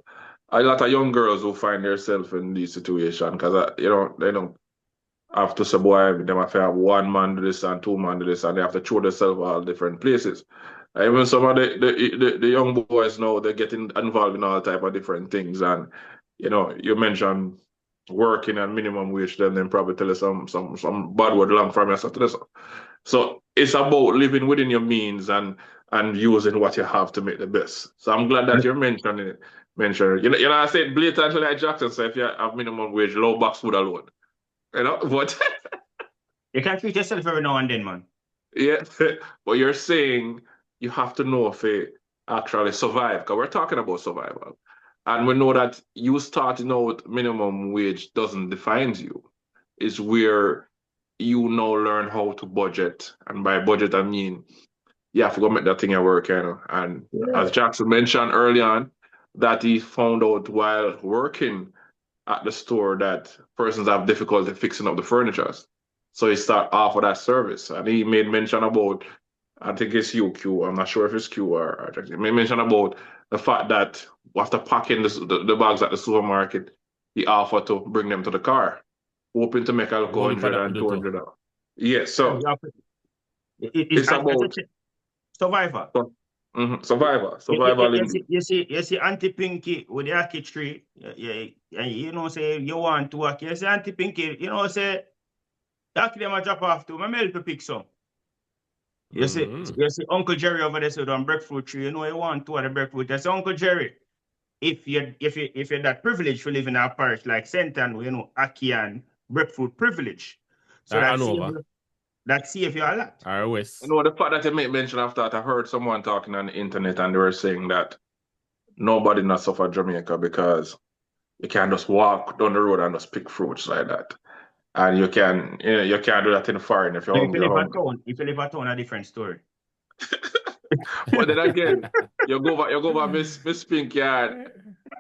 a lot of young girls who find themselves in these situations, because you know they don't have to survive. They have to have one man do this and two man do this, and they have to throw themselves all different places. And even some of the young boys now, they're getting involved in all type of different things. And you know, you mentioned working at minimum wage, then probably tell us some bad word long from yourself to this. So it's about living within your means and using what you have to make the best. So I'm glad that you're mentioning it. You know, I said blatantly like Jackson said, if you have minimum wage, low box food alone. You know, but you can't treat yourself every now and then, man. Yeah, but you're saying you have to know if you actually survive, because we're talking about survival. And we know that you starting out minimum wage doesn't define you. It's where you now learn how to budget. And by budget, I mean, you have to go make that thing work, you know. And as Jackson mentioned early on, that he found out while working at the store that persons have difficulty fixing up the furniture. So he start offer that service. And he made mention about, I think it's you, Q. I'm not sure if it's Q or Jackson. He made mention about the fact that after packing the bags at the supermarket, he offered to bring them to the car, hoping to make a look 100 and 200 dollars. Yes, so it's about survivor. Survivor. You see Auntie Pinky with the Aki tree. You know, say you want to work. You see Auntie Pinky, you know, say Aki them a drop off too. My help to pick some. You see Uncle Jerry over there said on breadfruit tree. You know, you want to the breadfruit. That's Uncle Jerry. If you're that privileged to live in our parish like Sentan, you know, Aki and breadfruit privilege. So that save you a lot. ROS. You know, the fact that you make mention of that, I heard someone talking on the internet and they were saying that nobody not suffer Jamaica because you can't just walk down the road and just pick fruits like that. And you can't do that in foreign if you're hungry. If you live at town, a different story. But then again, you go over Miss Pinky yard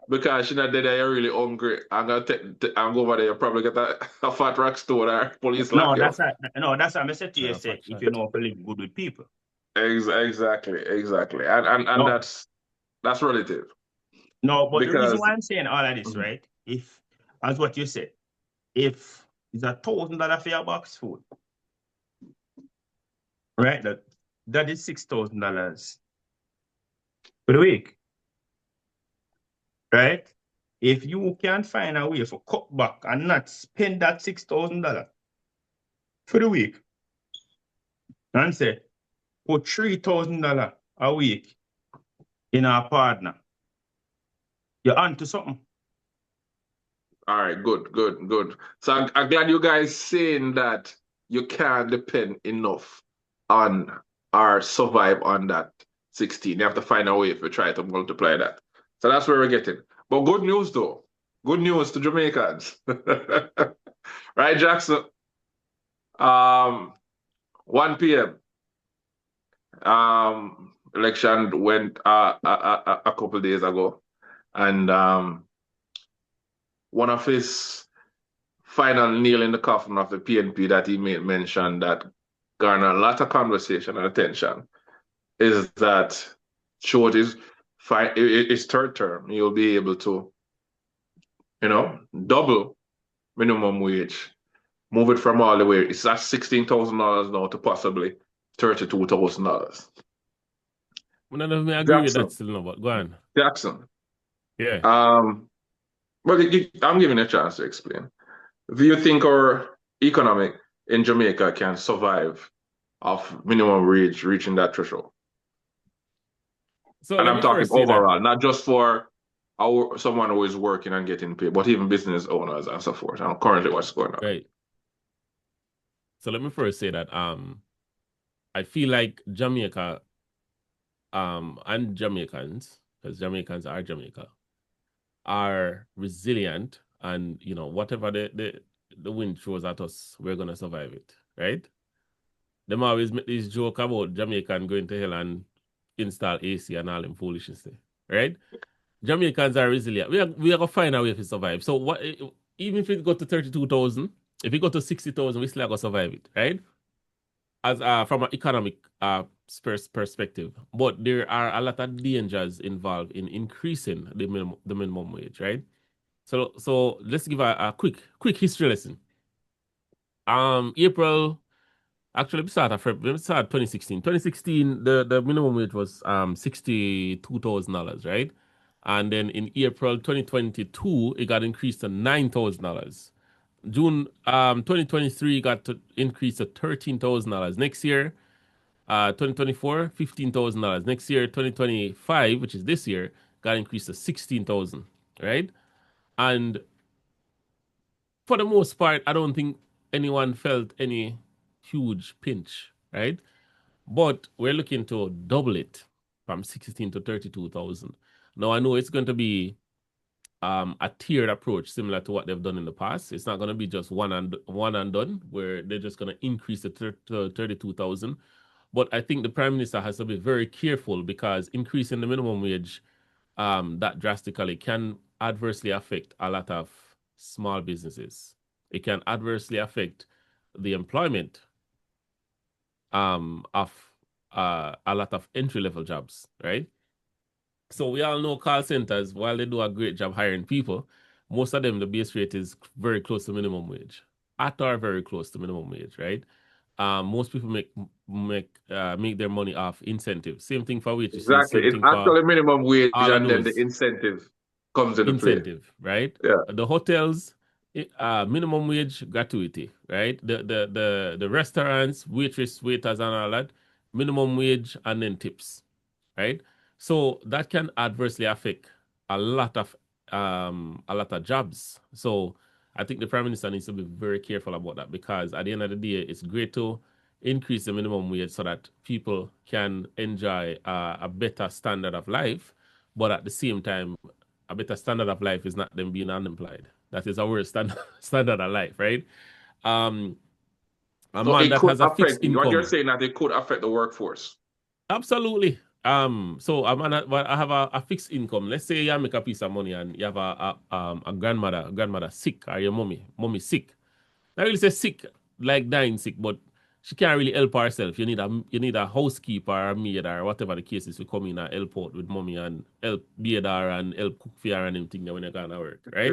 because she's not there, you're really hungry. I'm gonna go over there, you probably get a fat rock store or police lock you up. That's what I said to you, say, if you know how to live good with people. Exactly. And that's relative. No, but the reason why I'm saying all of this, right? If, as what you said, if it's $1,000 for your box food, right? That is $6,000 for the week, right? If you can find a way for cut back and not spend that $6,000 for the week, and say put $3,000 a week in our partner, you're onto something. All right, good. So I'm glad you guys saying that you can't depend enough on or survive on that 16. You have to find a way if you try to multiply that. So that's where we're getting. But good news though. Good news to Jamaicans. Right, Jackson? 1 p.m. Election went a couple days ago, and one of his final nail in the coffin of the PNP that he made mention that garnered a lot of conversation and attention is that short is his third term, he'll be able to, double minimum wage, move it from all the way. It's at $16,000 now to possibly $32,000. None of me agree with that still, no, but go on. Jackson. Yeah. Well, I'm giving you a chance to explain. Do you think our economy in Jamaica can survive of minimum wage reaching that threshold? So and I'm talking overall, not just for someone who is working and getting paid, but even business owners and so forth. And currently what's going on. Right. So let me first say that I feel like Jamaica and Jamaicans, because Jamaicans are Jamaica, are resilient, and whatever the wind throws at us, we're gonna survive it, right? Them always make this joke about Jamaican going to hell and install AC and all them foolishness, right? Jamaicans are resilient. We are gonna find a way to survive. So what? Even if it go to 32,000, if it go to 60,000, we still gonna survive it, right? As from an economic perspective, but there are a lot of dangers involved in increasing the minimum wage, right? So let's give a quick history lesson. April, actually, we start 2016. 2016, the minimum wage was $62,000, right? And then in April 2022, it got increased to $9,000. June 2023 got to increase to $13,000. Next year, 2024, $15,000. Next year, 2025, which is this year, got increased to $16,000, right? And for the most part, I don't think anyone felt any huge pinch, right? But we're looking to double it from 16 to 32,000. Now, I know it's going to be a tiered approach similar to what they've done in the past. It's not going to be just one and done, where they're just going to increase it to 32,000. But I think the Prime Minister has to be very careful, because increasing the minimum wage that drastically can adversely affect a lot of small businesses. It can adversely affect the employment of a lot of entry-level jobs, right? So we all know call centers, while they do a great job hiring people, most of them, the base rate is very close to minimum wage, at or very close to minimum wage, right? Most people make their money off incentives. Same thing for waitresses. Exactly. It's actually minimum wage, and then the incentive comes into play. Right? Yeah. The hotels, minimum wage, gratuity, right? The restaurants, waiters, and all that, minimum wage and then tips, right? So that can adversely affect a lot of jobs. So I think the Prime Minister needs to be very careful about that, because at the end of the day, it's great to increase the minimum wage so that people can enjoy a better standard of life. But at the same time, a better standard of life is not them being unemployed. That is our standard of life, right? A man that has a fixed income. What you're saying that it could affect the workforce. Absolutely. So I have a fixed income. Let's say you make a piece of money and you have a grandmother sick, or your mommy sick. I really say sick, like dying sick, but she can't really help herself. You need a housekeeper or a maid or whatever the case is to come in and help out with mommy and help bathe her and help cook for her and everything when you're gonna work, right?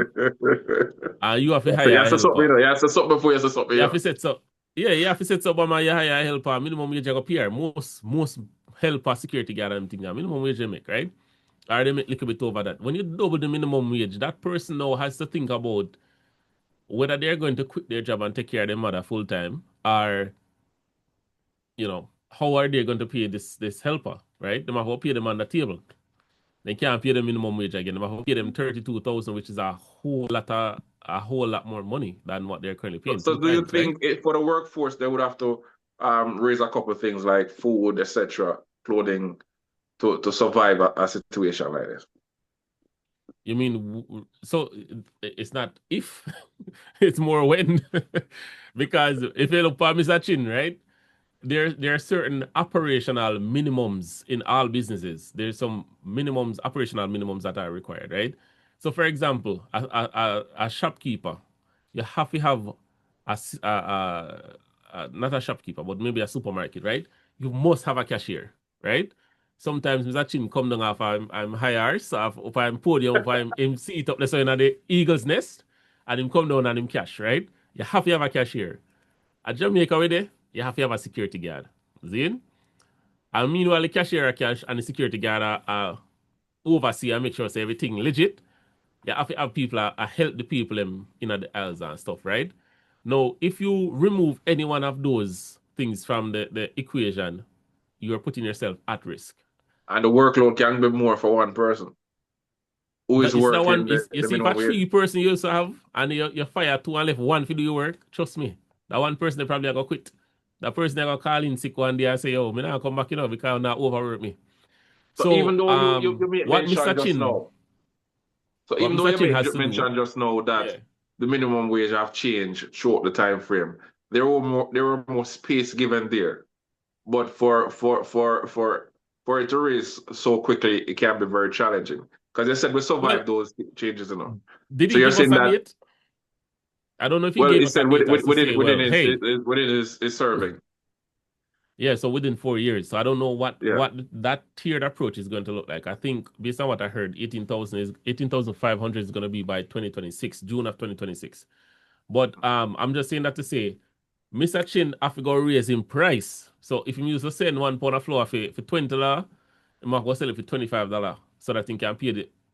You have to hire a helper. You have to stop before you stop. You have to set up. Yeah, you have to set up you hire a helper. Minimum wage go up here. Most helper, security guard and thing, minimum wage they make, right? Or they make a little bit over that. When you double the minimum wage, that person now has to think about whether they're going to quit their job and take care of their mother full time, or how are they going to pay this helper, right? They might have to pay them on the table. They can't pay them minimum wage again. They might have to pay them 32,000, which is a whole lot of a whole lot more money than what they're currently paying. So do you think for the workforce they would have to raise a couple of things like food, etc., clothing, to survive a situation like this? You mean, so it's not if, it's more when. Because if you look for Mr. Chin, right, there are certain operational minimums in all businesses. There's some operational minimums that are required, right? So, for example, a shopkeeper, you have to have not a shopkeeper, but maybe a supermarket, right? You must have a cashier, right? Sometimes Mr. Chin come down off I'm high horse, if I'm podium, if I'm him seat up, let's say in the eagle's nest, and him come down and him cash, right? You have to have a cashier. At Jamaica with it, you have to have a security guard. See? And meanwhile, the cashier cash and the security guard oversee and make sure say everything legit. You have to have people help the people in the aisles and stuff, right? Now, if you remove any one of those things from the equation, you are putting yourself at risk. And the workload can be more for one person who is working. You see, if a 3 person you also have, and you fire 2 and left 1 for do your work, trust me, that 1 person they probably going to quit. That person they going to call in sick one day and say, yo, me not come back, because not overwork me. So even though you what Mr. Chin now, so even though you mentioned just now that the minimum wage have changed throughout the time frame, there were more space given there. But for it to raise so quickly, it can be very challenging. Because you said we survived those changes, Did he give us a date? I don't know if he gave us a date. Within his serving. Yeah, so within 4 years. So I don't know what that tiered approach is going to look like. I think based on what I heard, 18,500 is going to be by 2026, June of 2026. But I'm just saying that to say, Mr. Chin have to go raise in price. So if you used to send £1 of flour for $20, you might go sell it for $25 so that you can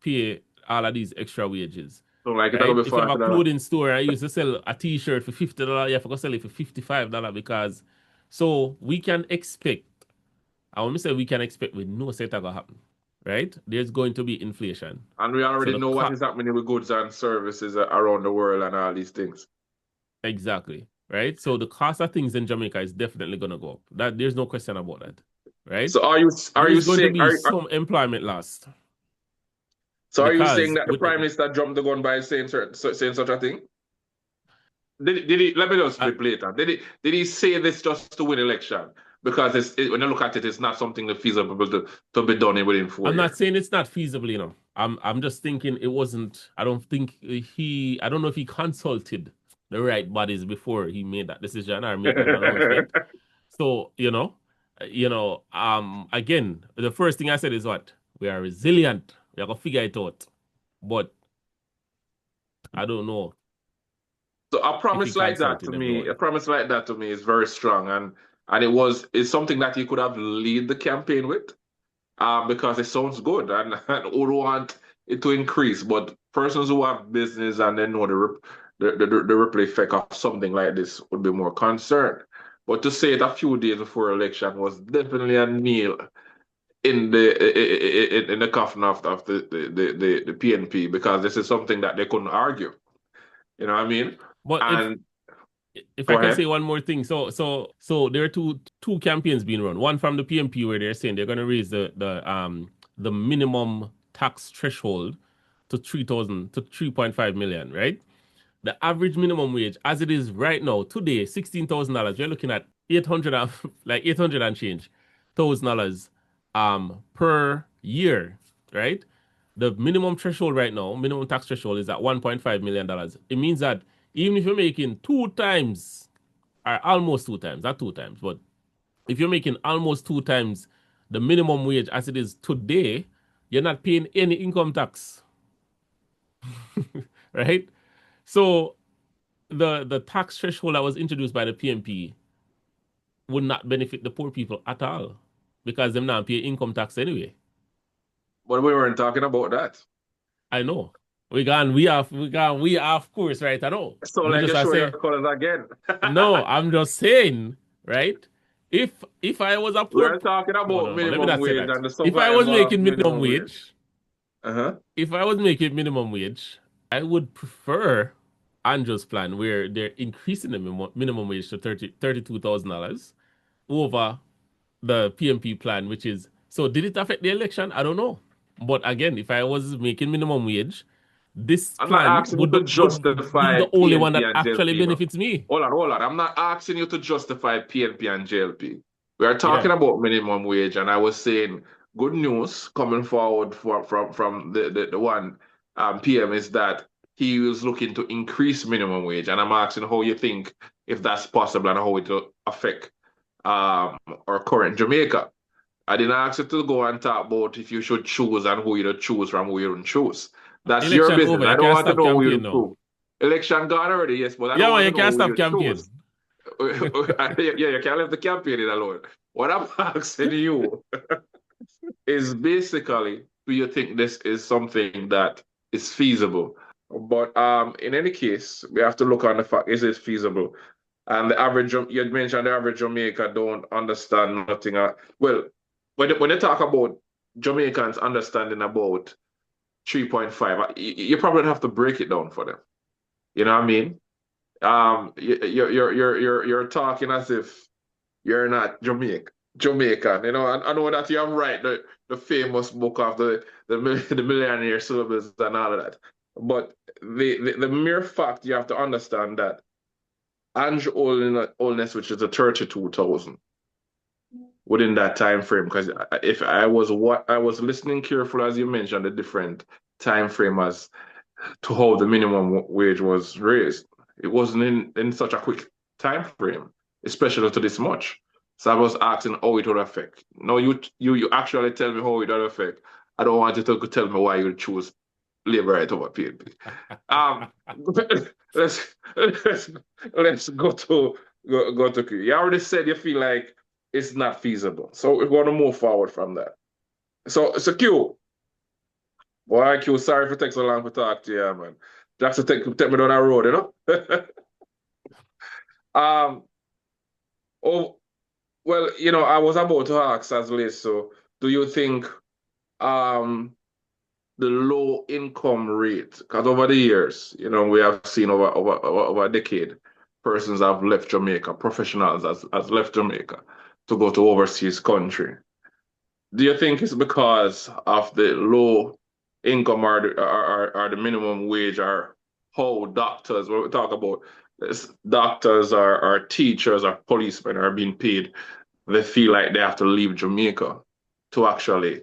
pay all of these extra wages. So like right? If you have a clothing store, I used to sell a t-shirt for $50, you have to go sell it for $55 because so we can expect, I want to say we can expect with no set going to happen. Right? There's going to be inflation. And we already know what is happening with goods and services around the world and all these things. Exactly. Right? So the cost of things in Jamaica is definitely going to go up. That there's no question about that. Right? So are you going saying to be some employment loss? So are you saying that the Prime Minister jumped the gun by saying such a thing? Did he? Let me just flip later. Did he say this just to win election? Because when you look at it, it's not something that's feasible to be done within 4 years. I'm not saying it's not feasible, I'm just thinking it wasn't. I don't know if he consulted the right bodies before he made that decision or made that announcement. So, again, the first thing I said is what? We are resilient. We are going to figure it out. But I don't know. So a promise like that to me is very strong, and it's something that you could have lead the campaign with, because it sounds good and would want it to increase. But persons who have business and they know the ripple effect of something like this would be more concerned. But to say it a few days before election was definitely a nail in the coffin of the PNP, because this is something that they couldn't argue. You know what I mean? But if I can say one more thing, so there are two campaigns being run. One from the PNP where they're saying they're going to raise the minimum tax threshold to 3.5 million, right? The average minimum wage, as it is right now, today, $16,000. You're looking at $800 and change $1,000 per year, right? The minimum threshold right now, minimum tax threshold is at $1.5 million. It means that even if you're making 2 times, or almost 2 times, not 2 times, but if you're making almost 2 times the minimum wage as it is today, you're not paying any income tax. Right? So the tax threshold that was introduced by the PNP would not benefit the poor people at all, because them not pay income tax anyway. But we weren't talking about that. I know. We of course, right? I know. So like you show your colors again. No, I'm just saying, right? If I was a poor, we're talking about minimum wage and the if I was making minimum wage, Uh-huh. If I was making minimum wage, I would prefer Andrew's plan, where they're increasing the minimum wage to $32,000 over the PMP plan, which is, so did it affect the election? I don't know. But again, if I was making minimum wage, this I'm not plan asking you to would be justify the only one PNP that and actually JLP, bro. benefits me. Hold on. I'm not asking you to justify PNP and JLP. We are talking Yeah. about minimum wage, and I was saying good news coming forward from the one PM is that he was looking to increase minimum wage, and I'm asking how you think if that's possible and how it will affect our current Jamaica. I didn't ask you to go and talk about if you should choose and who you choose from who you don't choose. That's your Election business. over. I You don't can't want to stop know who you campaign now. choose. Election gone already, yes, but I Yeah, don't man, want you to know can't who stop you campaign. choose. Yeah, you can't leave the campaign alone. What I'm asking you is basically, do you think this is something that is feasible? But in any case, we have to look on the fact, is it feasible? And the average, you had mentioned the average Jamaica don't understand nothing. Well, when they talk about Jamaicans understanding about 3.5, you probably have to break it down for them. You know what I mean? You're talking as if you're not Jamaican. You know, I know that you have right the famous book of the millionaire syllables and all of that. But the mere fact you have to understand that Andrew Holness, which is a 32,000 within that time frame, because if I was listening careful as you mentioned the different time frame as to how the minimum wage was raised. It wasn't in such a quick time frame, especially to this much. So I was asking how it would affect. No, you actually tell me how it would affect. I don't want you to tell me why you choose labor right over PNP. let's go to you already said you feel like it's not feasible. So we're going to move forward from that. So Q. Boy, Q, sorry for taking so long to talk to you, man. Just to take me down that road, you know? Oh, well, you know, I was about to ask as late, so do you think the low income rate, because over the years, you know, we have seen over a decade, persons have left Jamaica, professionals has left Jamaica to go to overseas country. Do you think it's because of the low income or the minimum wage, or how doctors, when we talk about this, doctors or teachers or policemen are being paid, they feel like they have to leave Jamaica to actually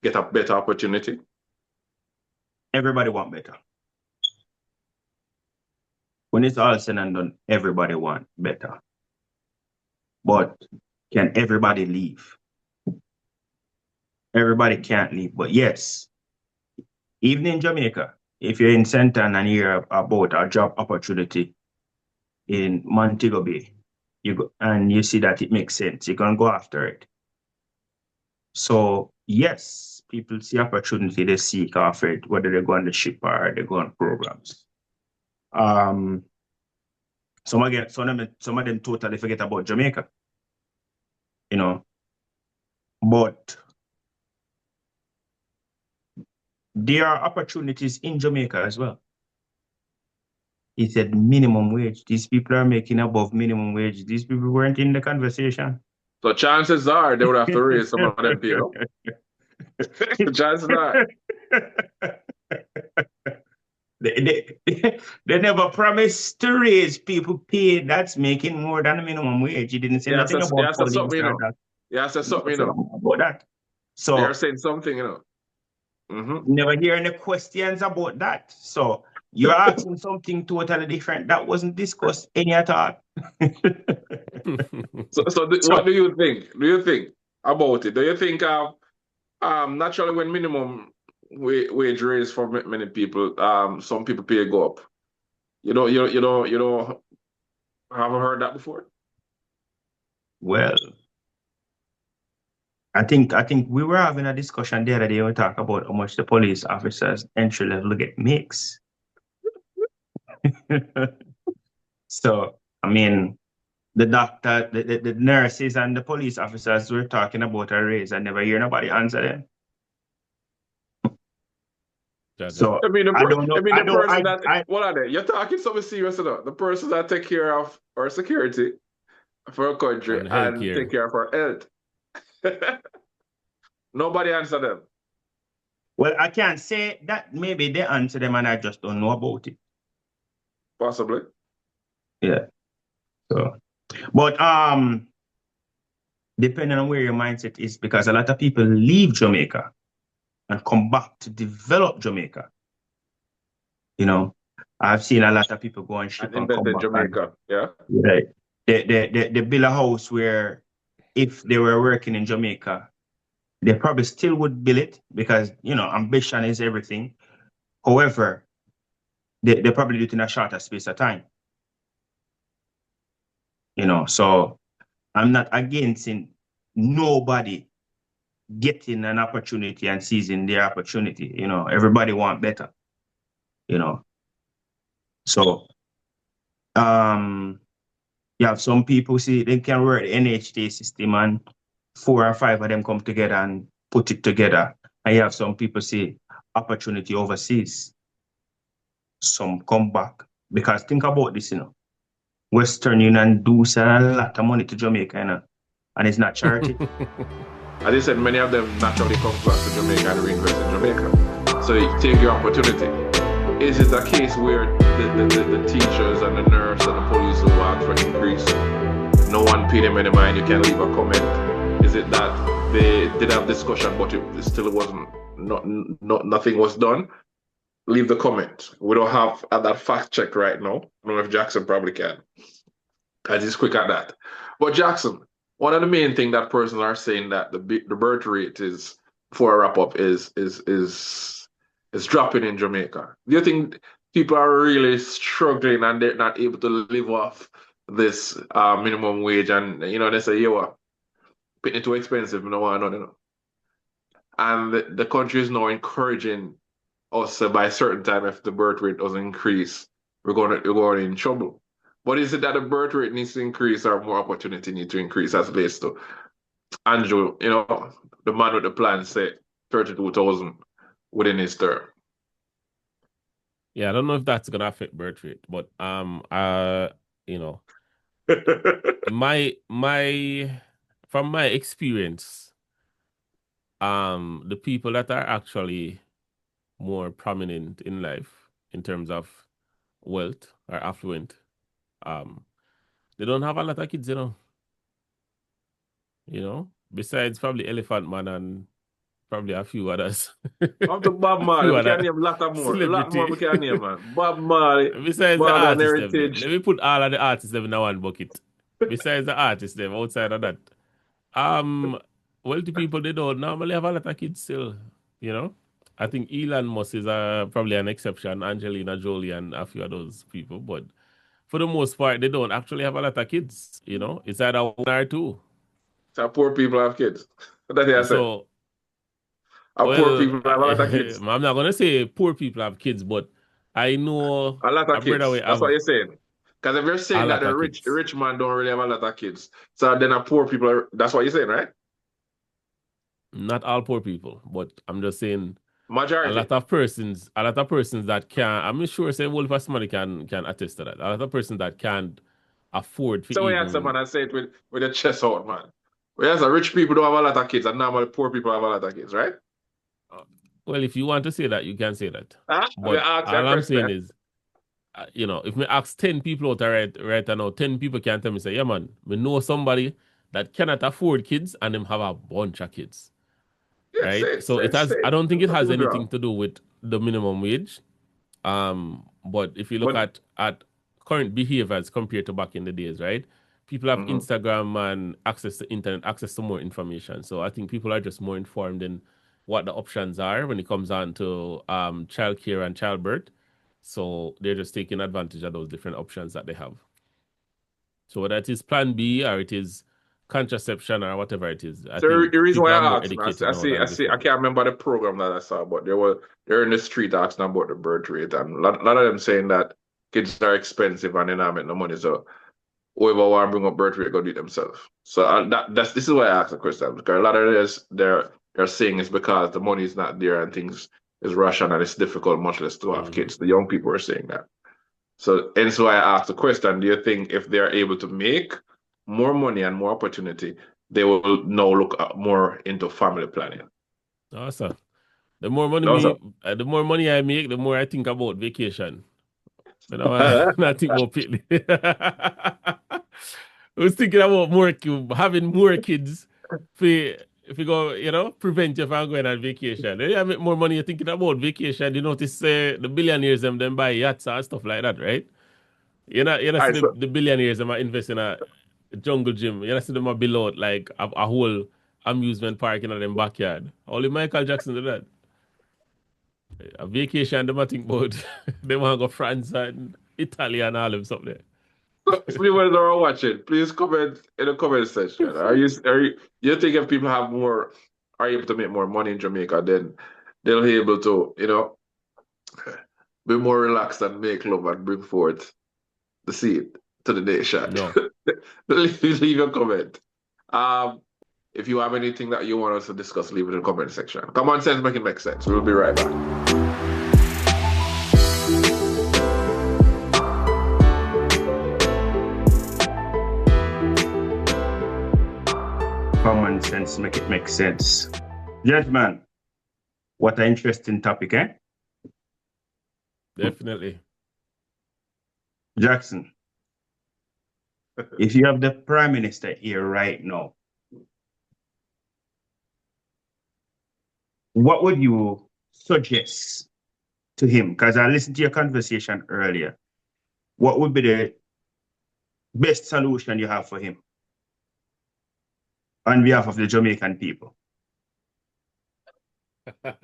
get a better opportunity? Everybody want better. When it's all said and done, everybody want better. But can everybody leave? Everybody can't leave. But yes, even in Jamaica, if you're in Centon and you hear about a job opportunity in Montego Bay, you go and you see that it makes sense, you can go after it. So yes, people see opportunity, they seek after it, whether they go on the ship or they go on programs. Some of them totally forget about Jamaica, you know. But there are opportunities in Jamaica as well. He said minimum wage. These people are making above minimum wage. These people weren't in the conversation. So chances are they would have to raise some of them pay, no? Chances are. They never promised to raise people pay that's making more than the minimum wage. He didn't say nothing about police something, you know. that. Yeah, so something, you know. About that. So They're saying something, you know. Mm-hmm. Never hear any questions about that. So you're asking something totally different that wasn't discussed any at all. What do you think? Do you think about it? Do you think naturally when minimum wage raise for many people, some people pay go up? You know, haven't heard that before? Well, I think we were having a discussion the other day. We talk about how much the police officers entry level get makes. So I mean, the doctor, the nurses, and the police officers were talking about a raise. I never hear nobody answer them. So I mean, I don't know. the person that what are they? You're talking something serious enough. The person that take care of our security for a country and take care of our health. Nobody answer them. Well, I can't say that maybe they answer them and I just don't know about it. Possibly. Yeah. So, but depending on where your mindset is, because a lot of people leave Jamaica and come back to develop Jamaica. You know, I've seen a lot of people go on ship and come back. Jamaica, yeah. Right. They build a house where if they were working in Jamaica, they probably still would build it because, you know, ambition is everything. However, they probably do it in a shorter space of time. You know, so I'm not against nobody getting an opportunity and seizing their opportunity. You know, everybody want better. You know, so you have some people see they can work the NHT system and 4 or 5 of them come together and put it together. And you have some people see opportunity overseas. Some come back because think about this, you know. Western Union do sell a lot of money to Jamaica, you know, and it's not charity. As I said, many of them naturally come back to Jamaica and reinvest in Jamaica. So you take your opportunity. Is it a case where the teachers and the nurse and the police who ask for increase, no one paid them any mind, you can leave a comment? Is it that they did have discussion but it still wasn't, nothing was done? Leave the comment. We don't have that fact check right now. I don't know if Jackson probably can. I just quick at that. But Jackson, one of the main things that persons are saying that the birth rate is, before I wrap up, is dropping in Jamaica. Do you think people are really struggling and they're not able to live off this minimum wage? And you know, they say, "Yeah, what? It's too expensive. No one, no." And the country is now encouraging us by a certain time, if the birth rate doesn't increase, we're going in trouble. But is it that the birth rate needs to increase or more opportunity need to increase, as based to Andrew, you know, the man with the plan said 32,000 within his term? Yeah, I don't know if that's gonna affect birth rate, but you know, from my experience, the people that are actually more prominent in life in terms of wealth or affluent, they don't have a lot of kids, you know. You know, besides probably Elephant Man and probably a few others. After Bob Marley, we can name a lot more. A lot more we can name, man. Bob Marley, besides the Modern artists, Heritage. let me put all of the artists in one bucket. Besides the artists, them outside of that, wealthy people, they don't normally have a lot of kids still. You know, I think Elon Musk is probably an exception. Angelina Jolie and a few of those people, but for the most part, they don't actually have a lot of kids. You know, it's either 1 or 2. So poor people have kids. That's what I said. So, poor people have a lot of kids. I'm not gonna say poor people have kids, but I know a lot of kids. That's what you're saying. Because if you're saying that the rich man don't really have a lot of kids, so then poor people that's what you're saying, right? Not all poor people, but I'm just saying majority. A lot of persons that can, I'm sure say well if somebody can attest to that. A lot of persons that can't afford to. So we answer, man, I say it with a chest out, man. Whereas rich people don't have a lot of kids and normally poor people have a lot of kids, right? Well, if you want to say that, you can say that. But all I'm saying is, you know, if me ask 10 people out right now, 10 people can tell me, say, yeah, man, we know somebody that cannot afford kids and them have a bunch of kids. Yeah, right? So it has, I don't think it has anything to do with the minimum wage. But if you look at current behaviors compared to back in the days, right? People have Instagram and access to internet, access to more information. So I think people are just more informed in what the options are when it comes on to childcare and childbirth. So they're just taking advantage of those different options that they have. So whether it is Plan B or it is contraception or whatever it is. So the reason why I asked, I can't remember the program that I saw, but they're in the street asking about the birth rate, and a lot of them saying that kids are expensive and they're not making no money. So whoever want to bring up birth rate, go do it themselves. So this is why I asked the question, because a lot of this they're saying it's because the money is not there and things is Russian and it's difficult, much less to have kids. The young people are saying that. So, and so I asked the question, do you think if they're able to make more money and more opportunity, they will now look more into family planning? Awesome. The more money the more money I make, the more I think about vacation. You know, I think about picnic. I was thinking about having more kids if you go, you know, prevent you from going on vacation. Then you make more money, you're thinking about vacation. You notice the billionaires them buy yachts and stuff like that, right? You know, see the billionaires them invest in a jungle gym. You know, see them build out like a whole amusement park in their backyard. Only Michael Jackson did that. A vacation, they might think about they want to go France and Italy and all them stuff there. Viewers are watching, please comment in the comment section. You think if people are able to make more money in Jamaica, then they'll be able to, you know, be more relaxed and make love and bring forth the seed to the nation? No. Leave your comment. If you have anything that you want us to discuss, leave it in the comment section. Kommon Cents, make it make sense. We'll be right back. Kommon Cents, make it make sense. Gentlemen, what an interesting topic, eh? Definitely. Jackson, if you have the Prime Minister here right now, what would you suggest to him? Because I listened to your conversation earlier. What would be the best solution you have for him on behalf of the Jamaican people? I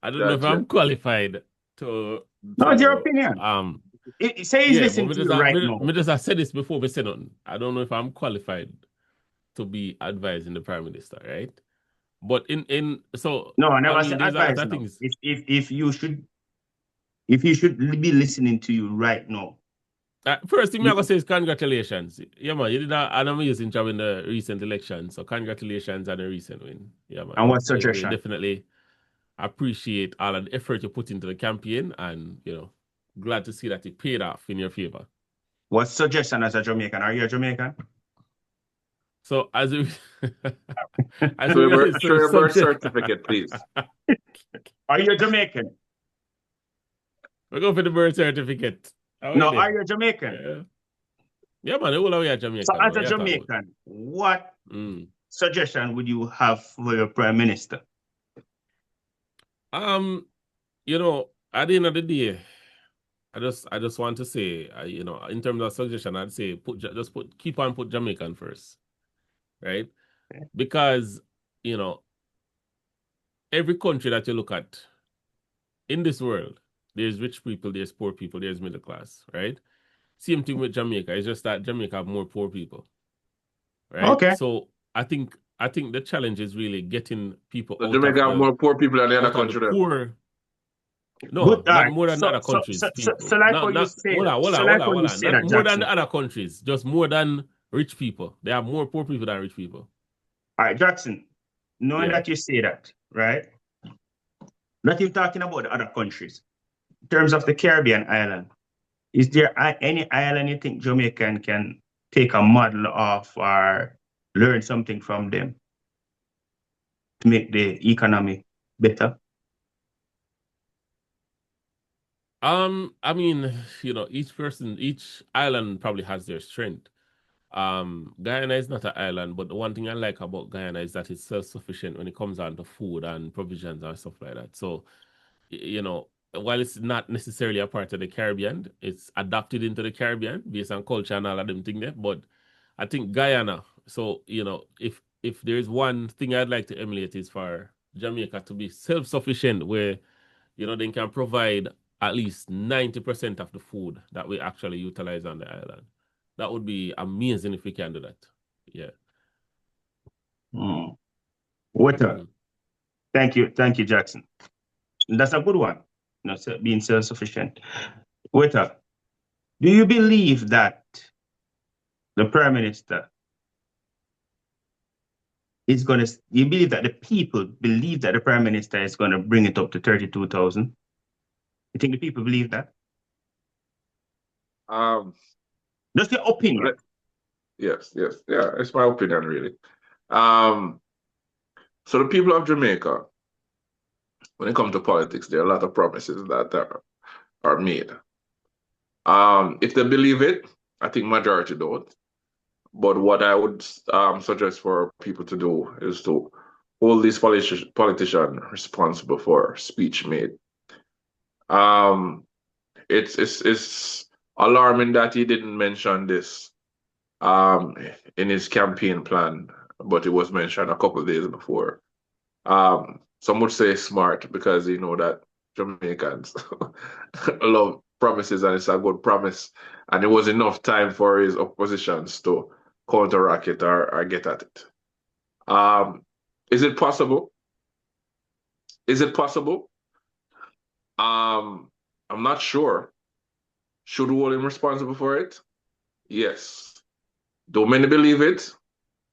don't know if I'm qualified to. No, it's your opinion. Say he's listening to you right now. I said this before we said nothing. I don't know if I'm qualified to be advising the Prime Minister, right? But no, I never said advise. If you should be listening to you right now. First thing I'm gonna say is congratulations. Yeah, man, you did an amazing job in the recent election. So congratulations on the recent win. Yeah, man. And what suggestion? Definitely appreciate all of the effort you put into the campaign, and you know, glad to see that it paid off in your favor. What suggestion as a Jamaican? Are you a Jamaican? So as a show your birth certificate, please. Are you a Jamaican? We're going for the birth certificate. Are you a Jamaican? Yeah, man, all are we a Jamaican. So as a Jamaican, what suggestion would you have for your Prime Minister? You know, at the end of the day, I just want to say, you know, in terms of suggestion, I'd say keep on put Jamaican first, right? Okay. Because, you know, every country that you look at in this world, there's rich people, there's poor people, there's middle class, right? Same thing with Jamaica. It's just that Jamaica have more poor people, right? Okay. So I think the challenge is really getting people. So Jamaica have more poor people than the other country. No, not more than other countries. So like what you say, not more than the other countries, just more than rich people. They have more poor people than rich people. All right, Jackson, knowing that you say that, right? Not even talking about the other countries. In terms of the Caribbean island, is there any island you think Jamaican can take a model of or learn something from them to make the economy better? I mean, you know, each island probably has their strength. Guyana is not an island, but the one thing I like about Guyana is that it's self-sufficient when it comes down to food and provisions and stuff like that. So, you know, while it's not necessarily a part of the Caribbean, it's adapted into the Caribbean based on culture and all of them things there. But I think Guyana, so, you know, if there's one thing I'd like to emulate is for Jamaica to be self-sufficient where, you know, they can provide at least 90% of the food that we actually utilize on the island. That would be amazing if we can do that. Yeah. Thank you, Jackson. That's a good one. You know, being self-sufficient. Waiter, do you believe that the Prime Minister you believe that the people believe that the Prime Minister is going to bring it up to 32,000? You think the people believe that? Just your opinion. Yes. Yeah, it's my opinion, really. So the people of Jamaica, when it comes to politics, there are a lot of promises that are made. If they believe it, I think majority don't. But what I would suggest for people to do is to hold these politicians responsible for speech made. It's alarming that he didn't mention this in his campaign plan, but it was mentioned a couple of days before. Some would say smart because you know that Jamaicans love promises and it's a good promise. And it was enough time for his oppositions to counteract it or get at it. Is it possible? Is it possible? I'm not sure. Should we hold him responsible for it? Yes. Do many believe it?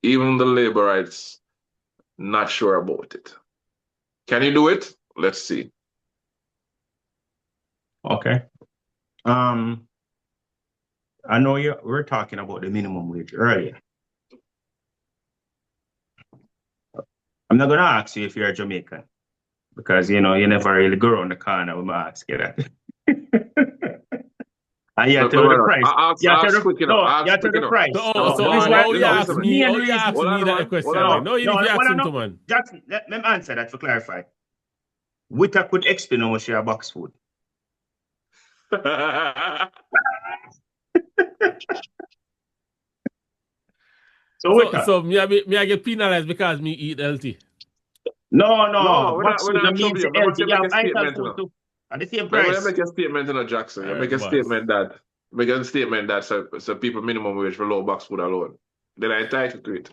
Even the laborites, not sure about it. Can you do it? Let's see. Okay. I know we're talking about the minimum wage earlier. I'm not going to ask you if you're a Jamaican because, you never really go around the corner when I ask you that. And you have to know the price. You have to know the price. So you ask me that question. No, you need to ask him to, man. Jackson, let me answer that to clarify. Witter could explain how much your box food. So me I get penalized because me eat healthy. No, we're not means healthy. You have ital food too. At the same price. When I make a statement, Jackson, make a statement that so people minimum wage for low box food alone. Then I entitled to it.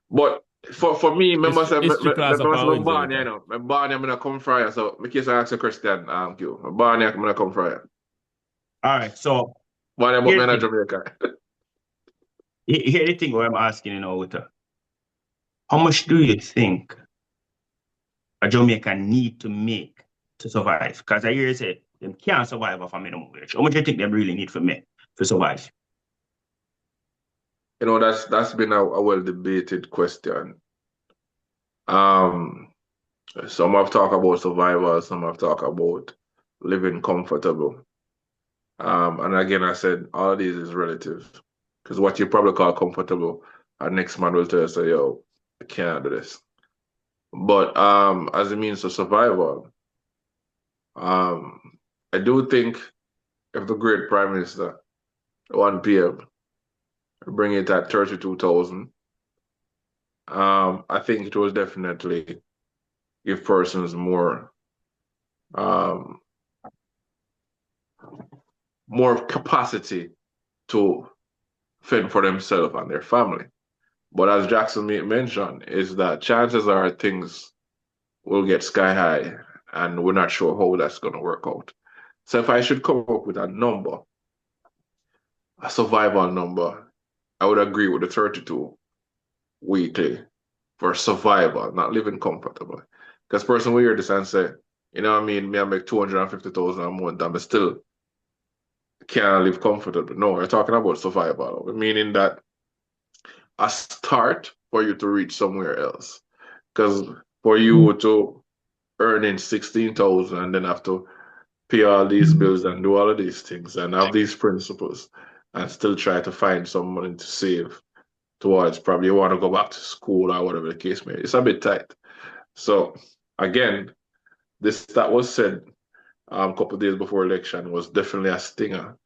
But for me, I must have my barn, you know. My barn, I'm gonna come fry. So in case I ask a question, you. My barn, I'm gonna come fry. All right, so barn, I'm in Jamaica. Here the thing what I'm asking, Witter. How much do you think a Jamaican need to make to survive? Because I hear you say they can't survive off a minimum wage. How much do you think they really need to make to survive? That's been a well debated question. Some have talked about survival, some have talked about living comfortable. And again, I said all of these is relative. Because what you probably call comfortable, our next man will tell you, say, yo, I can't do this. But as a means of survival, I do think if the great Prime Minister, 1 p.m., bring it at 32,000, I think it will definitely give persons more capacity to fend for themselves and their family. But as Jackson mentioned, is that chances are things will get sky high and we're not sure how that's going to work out. So if I should come up with a number, a survival number, I would agree with the 32 weekly for survival, not living comfortably. Because person will hear this and say, me I make 250,000 a month and I still can't live comfortably. No, we're talking about survival, meaning that a start for you to reach somewhere else. Because for you to earn in 16,000 and then have to pay all these bills and do all of these things and have these principles and still try to find some money to save towards probably you want to go back to school or whatever the case may be. It's a bit tight. So again, that was said a couple of days before election was definitely a stinger,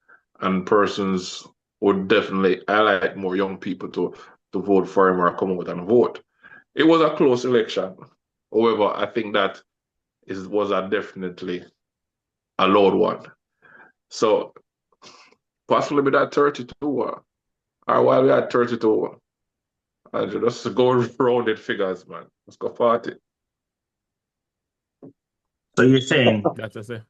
and persons would definitely highlight more young people to vote for him or come out and vote. It was a close election. However, I think that was definitely a loud one. So possibly with that 32 or while we had 32, just go rounded figures, man. Let's go 40. So you're saying That's a say.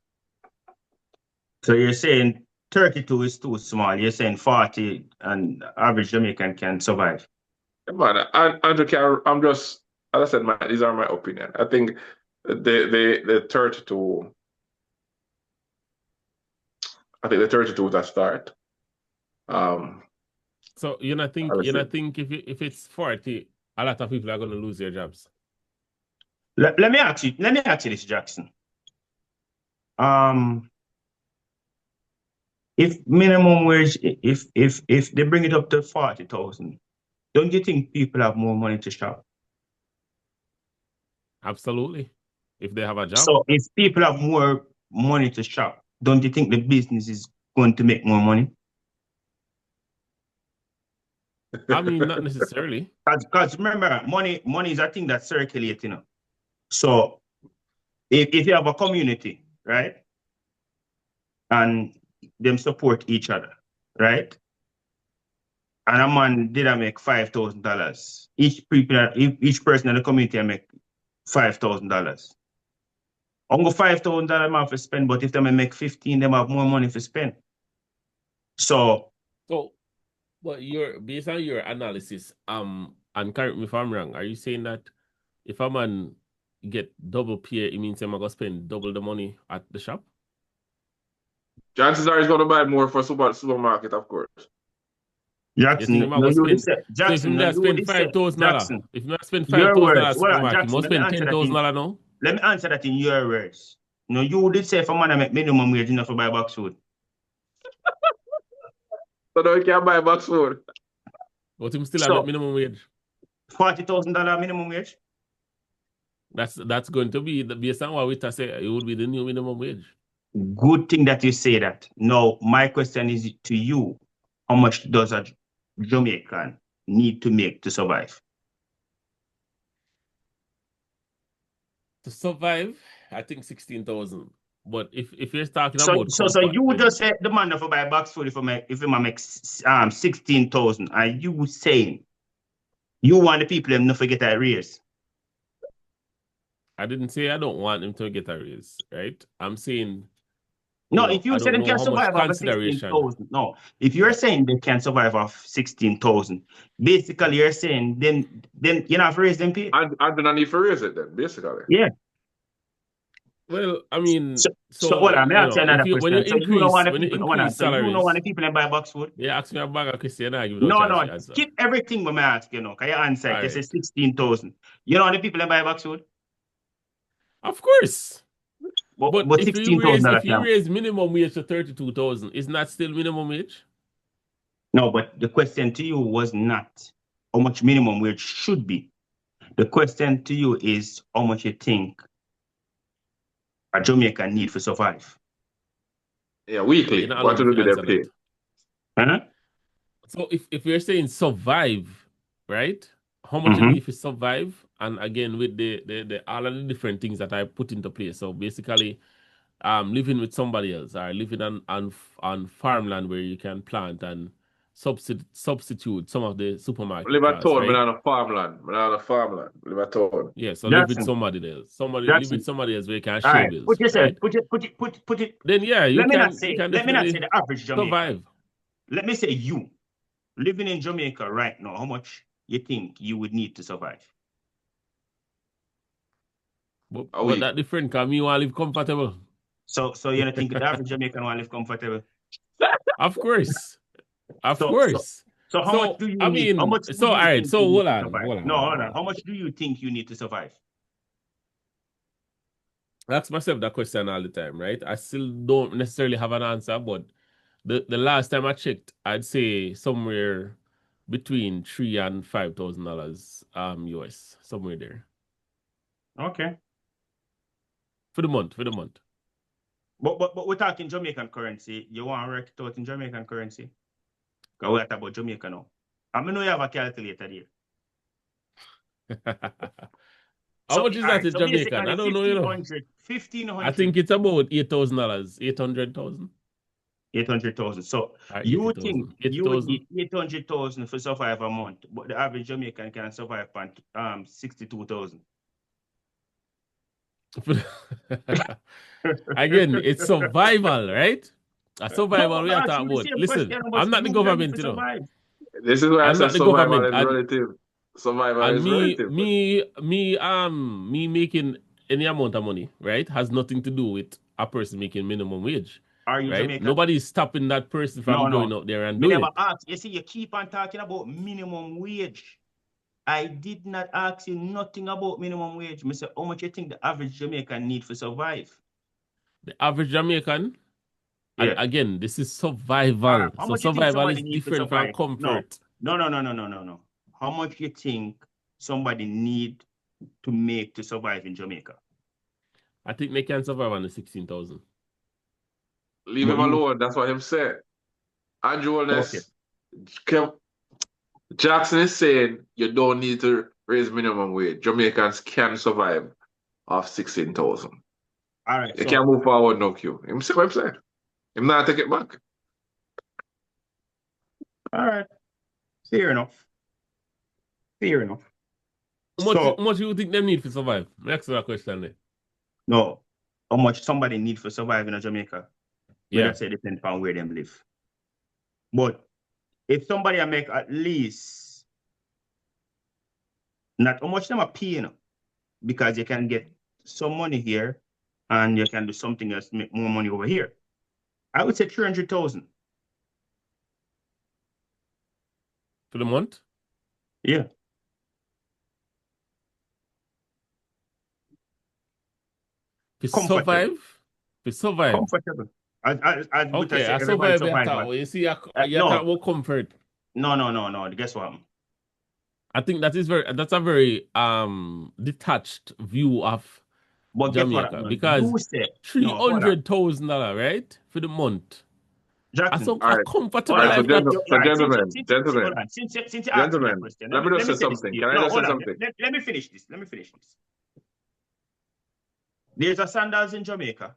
So you're saying 32 is too small. You're saying 40 and average Jamaican can survive. Man, Andrew, I'm just, as I said, these are my opinion. I think the 32, I think the 32 is a start. So you not think Obviously. if it's 40, a lot of people are gonna lose their jobs. Let me ask you this, Jackson. If minimum wage, if they bring it up to 40,000, don't you think people have more money to shop? Absolutely. If they have a job. So if people have more money to shop, don't you think the business is going to make more money? I mean, not necessarily. Because remember, money is a thing that circulates, you know. So if you have a community, right, and them support each other, right, and a man did make $5,000, each person in the community make $5,000. Only $5,000 have to spend, but if they make 15, they have more money to spend. So, but based on your analysis, and correct me if I'm wrong, are you saying that if a man get double pay, it means I'm gonna spend double the money at the shop? Chances are he's going to buy more for supermarket, of course. Jackson, if you spend $5,000, if you spend $5,000 supermarket, you must spend $10,000 now. Let me answer that in your words. No, you did say if a man make minimum wage enough to buy box food. So now you can't buy box food. But him still have minimum wage. $40,000 minimum wage? That's going to be, based on what we say, it would be the new minimum wage. Good thing that you say that. Now, my question is to you. How much does a Jamaican need to make to survive? To survive, I think 16,000. But if you're talking about so you just say the man for buy box food if I make 16,000, are you saying you want the people them not forget a raise? I didn't say I don't want them to get a raise, right? I'm saying no. If you say they can survive off 16,000, no. If you're saying they can survive off 16,000, basically you're saying then you not have to raise them pay. I don't need to raise it then, basically. Yeah. Well, I mean, so what I'm asking another question. When you increase salaries, you don't want the people and buy box food. Yeah, ask me a bag of question. No, skip everything when I ask you. Can you answer? Right. They say 16,000. You don't want the people and buy box food. Of course. But if you raise minimum wage to 32,000, isn't that still minimum wage? No, but the question to you was not how much minimum wage should be. The question to you is how much you think a Jamaican need to survive. Yeah, weekly. What do they pay? Huh? So if you're saying survive, right? How much you need to survive? And again, with the all of the different things that I put into place. So basically, living with somebody else, or living on farmland where you can plant and substitute some of the supermarket. Live at town, right? on a farmland. Live at town. Yeah, so live with somebody else. Live with somebody else where you can share bills. Put yourself, right? put it. Then yeah, let me not say the average Jamaican. Survive. Let me say you living in Jamaica right now. How much you think you would need to survive? But that different because me want to live comfortable. So you don't think the average Jamaican want to live comfortable? Of course. Of course. So how much do you need? How much all right, so hold on. Hold on. How much do you think you need to survive? I ask myself that question all the time, right? I still don't necessarily have an answer, but the last time I checked, I'd say somewhere between $3,000 and $5,000 US, somewhere there. Okay. For the month. But we're talking Jamaican currency. You want to work it out in Jamaican currency? Because we're talking about Jamaica now. I know you have a calculator there. How much is that in Jamaican? I don't know, you know. 1,500. I think it's about $8,000, 800,000. 800,000. So you think you would need 800,000 for survive a month, but the average Jamaican can survive on 62,000. Again, it's survival, right? A survival we are talking about. Listen, I'm not the government, you know. This is why I said survival is relative. Survival And is relative. me making any amount of money, right, has nothing to do with a person making minimum wage, Are you right? Jamaican? Nobody's stopping that person from going out there and Me doing never it. asked. You see, you keep on talking about minimum wage. I did not ask you nothing about minimum wage. Me say, how much you think the average Jamaican need for survive? The average Jamaican, and Yeah. again, this is survival. How So much you think survival somebody is need for different from survive? comfort. No. How much you think somebody need to make to survive in Jamaica? I think they can survive on the 16,000. Leave But him you alone. That's what him said. Andrew okay? Holness, Jackson is saying you don't need to raise minimum wage. Jamaicans can survive off 16,000. All right. You So can't move forward, no queue. Him say what I'm saying. Him not take it back. all right. Fair enough. Fair enough. How So much do you think them need to survive? Next question there. no, how much somebody need for survive in Jamaica? Yeah. That's depends on where them live. But if somebody make at least not how much them are paying, because you can get some money here and you can do something else to make more money over here. I would say 300,000. For the month? Yeah. To Comfortable. survive? To survive. Comfortable. I would Okay, say I everybody survive. survive. You see, you No. talk about comfort. No. Guess what? I think that's a very detached view of But guess what? Jamaica, because You said no. Hold on. $300,000, right, for the month. Jackson. All right. Comfortable All right, so life. That gentlemen, Since you asked me a gentlemen, question, let me just say finish something. this. Can I No, just say hold on. something? Let me finish this. There's a sandals in Jamaica.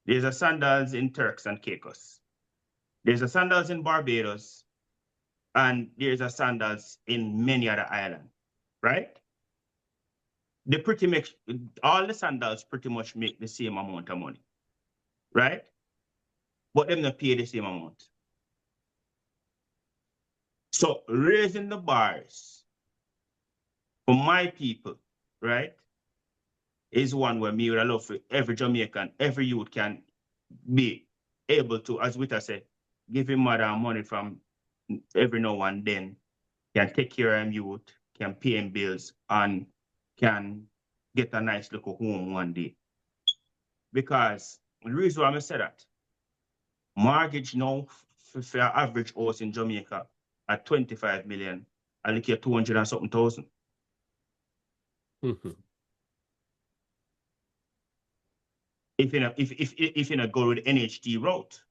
There's a sandals in Turks and Caicos. There's a sandals in Barbados. And there's a sandals in many other islands, right? They pretty much, all the sandals pretty much make the same amount of money, right? But them not pay the same amount. So raising the bars for my people, right, is one where me would love for every Jamaican, every youth can be able to, as Wita said, give him mother money from every now and then, can take care of him youth, can pay him bills, and can get a nice little home one day. Because the reason why I say that, mortgage now for your average house in Jamaica at 25 million, I look at 200 and something thousand. If you not go with NHT route.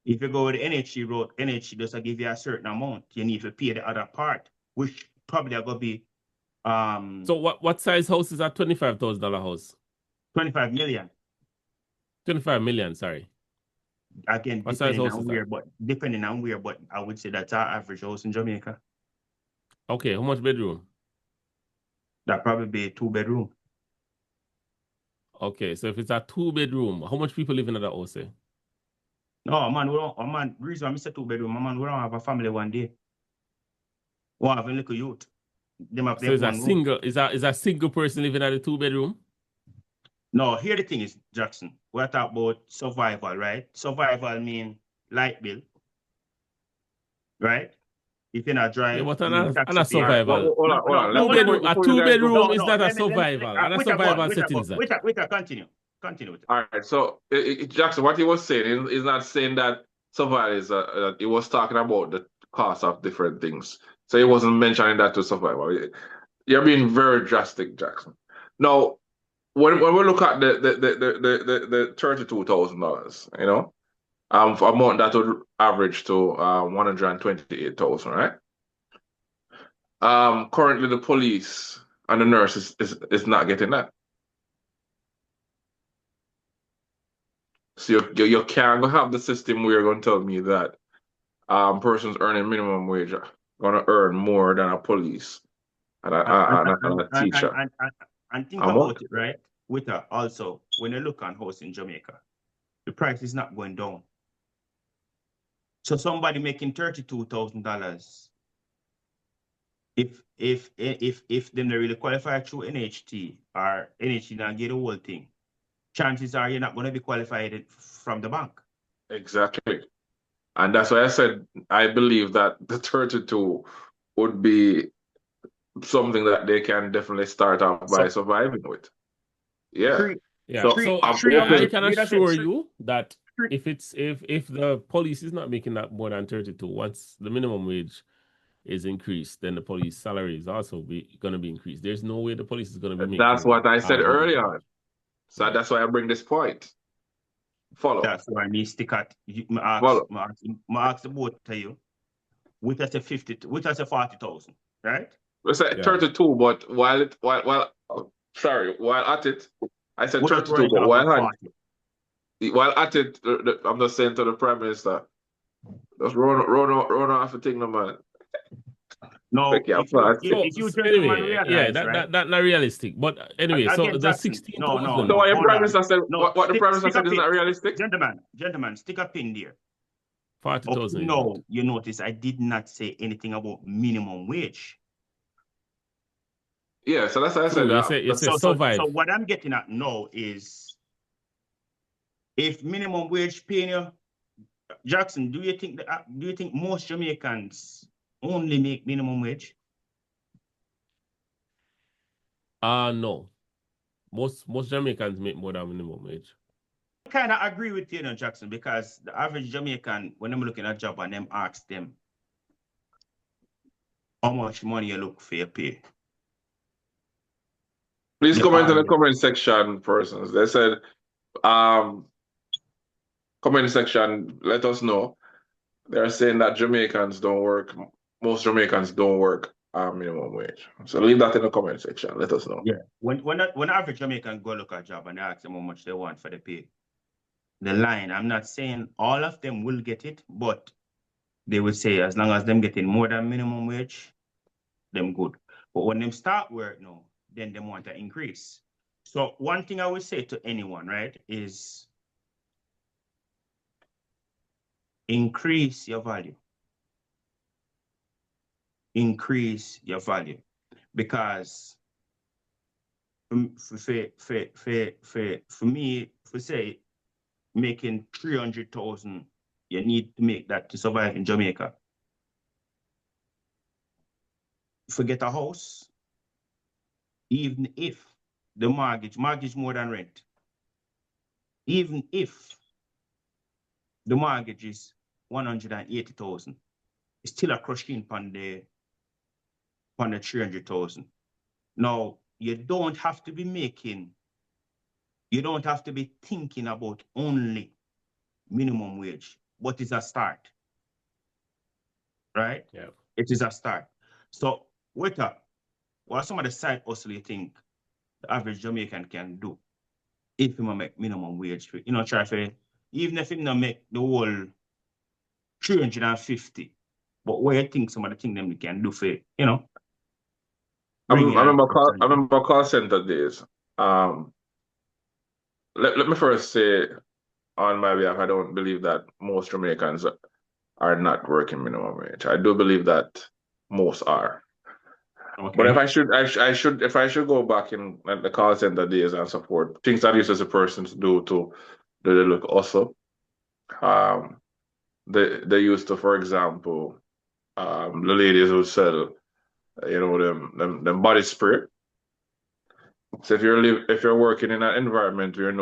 If you go with NHT route, NHT does give you a certain amount. You need to pay the other part, which probably are gonna be So what size house is that? $25,000 house? 25 million. 25 million, sorry. Again, What size house is that? Depending on where, but I would say that's our average house in Jamaica. Okay, how much bedroom? That probably be a 2-bedroom. Okay, so if it's a 2-bedroom, how much people live in that house? No, man, reason why I say 2-bedroom, man, we don't have a family one day. We have a little youth. Them have So is a single person living at a 2-bedroom? No, here the thing is, Jackson, we're talking about survival, right? Survival mean light bill, right? If you're not driving, Yeah, but on a survival. Hold on. A 2-bedroom is not a survival. And a survival settings that. Wait, continue with it. All right. So Jackson, what he was saying is not saying that survival is he was talking about the cost of different things. So he wasn't mentioning that to survival. You're being very drastic, Jackson. Now, when we look at the $32,000, you know, for amount that would average to 128,000, right? Currently the police and the nurse is not getting that. So you can't have the system where you're going to tell me that persons earning minimum wage are going to earn more than a police and a teacher. And think about it, right? With also, when you look on house in Jamaica, the price is not going down. So somebody making $32,000 if them they really qualify through NHT or NHT not get the whole thing, chances are you're not going to be qualified from the bank. Exactly. And that's why I said I believe that the 32 would be something that they can definitely start off by surviving with. Yeah. Yeah. So So I'm I hoping. can assure you that if the police is not making that more than 32, once the minimum wage is increased, then the police salary is also going to be increased. There's no way the police is going to be making. That's what I said minimum earlier wage. on. So that's why I bring this point. Follow. That's why me stick at Follow. ask the both to you. Which is a 50, which is a 40,000, right? Let's say Yeah. 32, but while at it, I said 32, but while at it, I'm just saying to the Prime Minister, just run off the thing, no man. No, Take your part. if you just Anyway, realize, that right? That's not realistic. But anyway, Again, so the Jackson, 16,000. no. So what the hold Prime on. Minister said, No, what the Prime Minister stick said is a not pin. realistic? Gentlemen, stick a pin there. 40,000. No, you notice I did not say anything about minimum wage. Yeah, so that's what I said. You say survive. So what I'm getting at now is, if minimum wage paying you, Jackson, do you think most Jamaicans only make minimum wage? No. Most Jamaicans make more than minimum wage. I kind of agree with you, Jackson, because the average Jamaican, when I'm looking at a job and them ask them how much money you look for your pay. Please comment in the comment section, persons. They said, comment section, let us know. They're saying that Jamaicans don't work. Most Jamaicans don't work minimum wage. So leave that in the comment section. Let us know. Yeah. When average Jamaican go look at a job and they ask them how much they want for the pay, the line, I'm not saying all of them will get it, but they will say as long as them getting more than minimum wage, them good. But when them start work now, then they want to increase. So one thing I would say to anyone, right, is increase your value. Increase your value. Because for me, for say, making 300,000, you need to make that to survive in Jamaica. Forget a house, even if the mortgage more than rent, even if the mortgage is 180,000, it's still a crushing on the 300,000. Now, you don't have to be thinking about only minimum wage, but it's a start, right? Yeah. It is a start. So, what are some of the side hustle you think the average Jamaican can do if he make minimum wage? Try for, even if he not make the whole 350, but what you think some of the things them can do for, I remember call center days. Let me first say on my behalf, I don't believe that most Jamaicans are not working minimum wage. I do believe that most are. Okay. But if I should go back in the call center days and support things that I used as a person to do to the look also. They used to, for example, the ladies who sell, them body spray. So if you're working in an environment where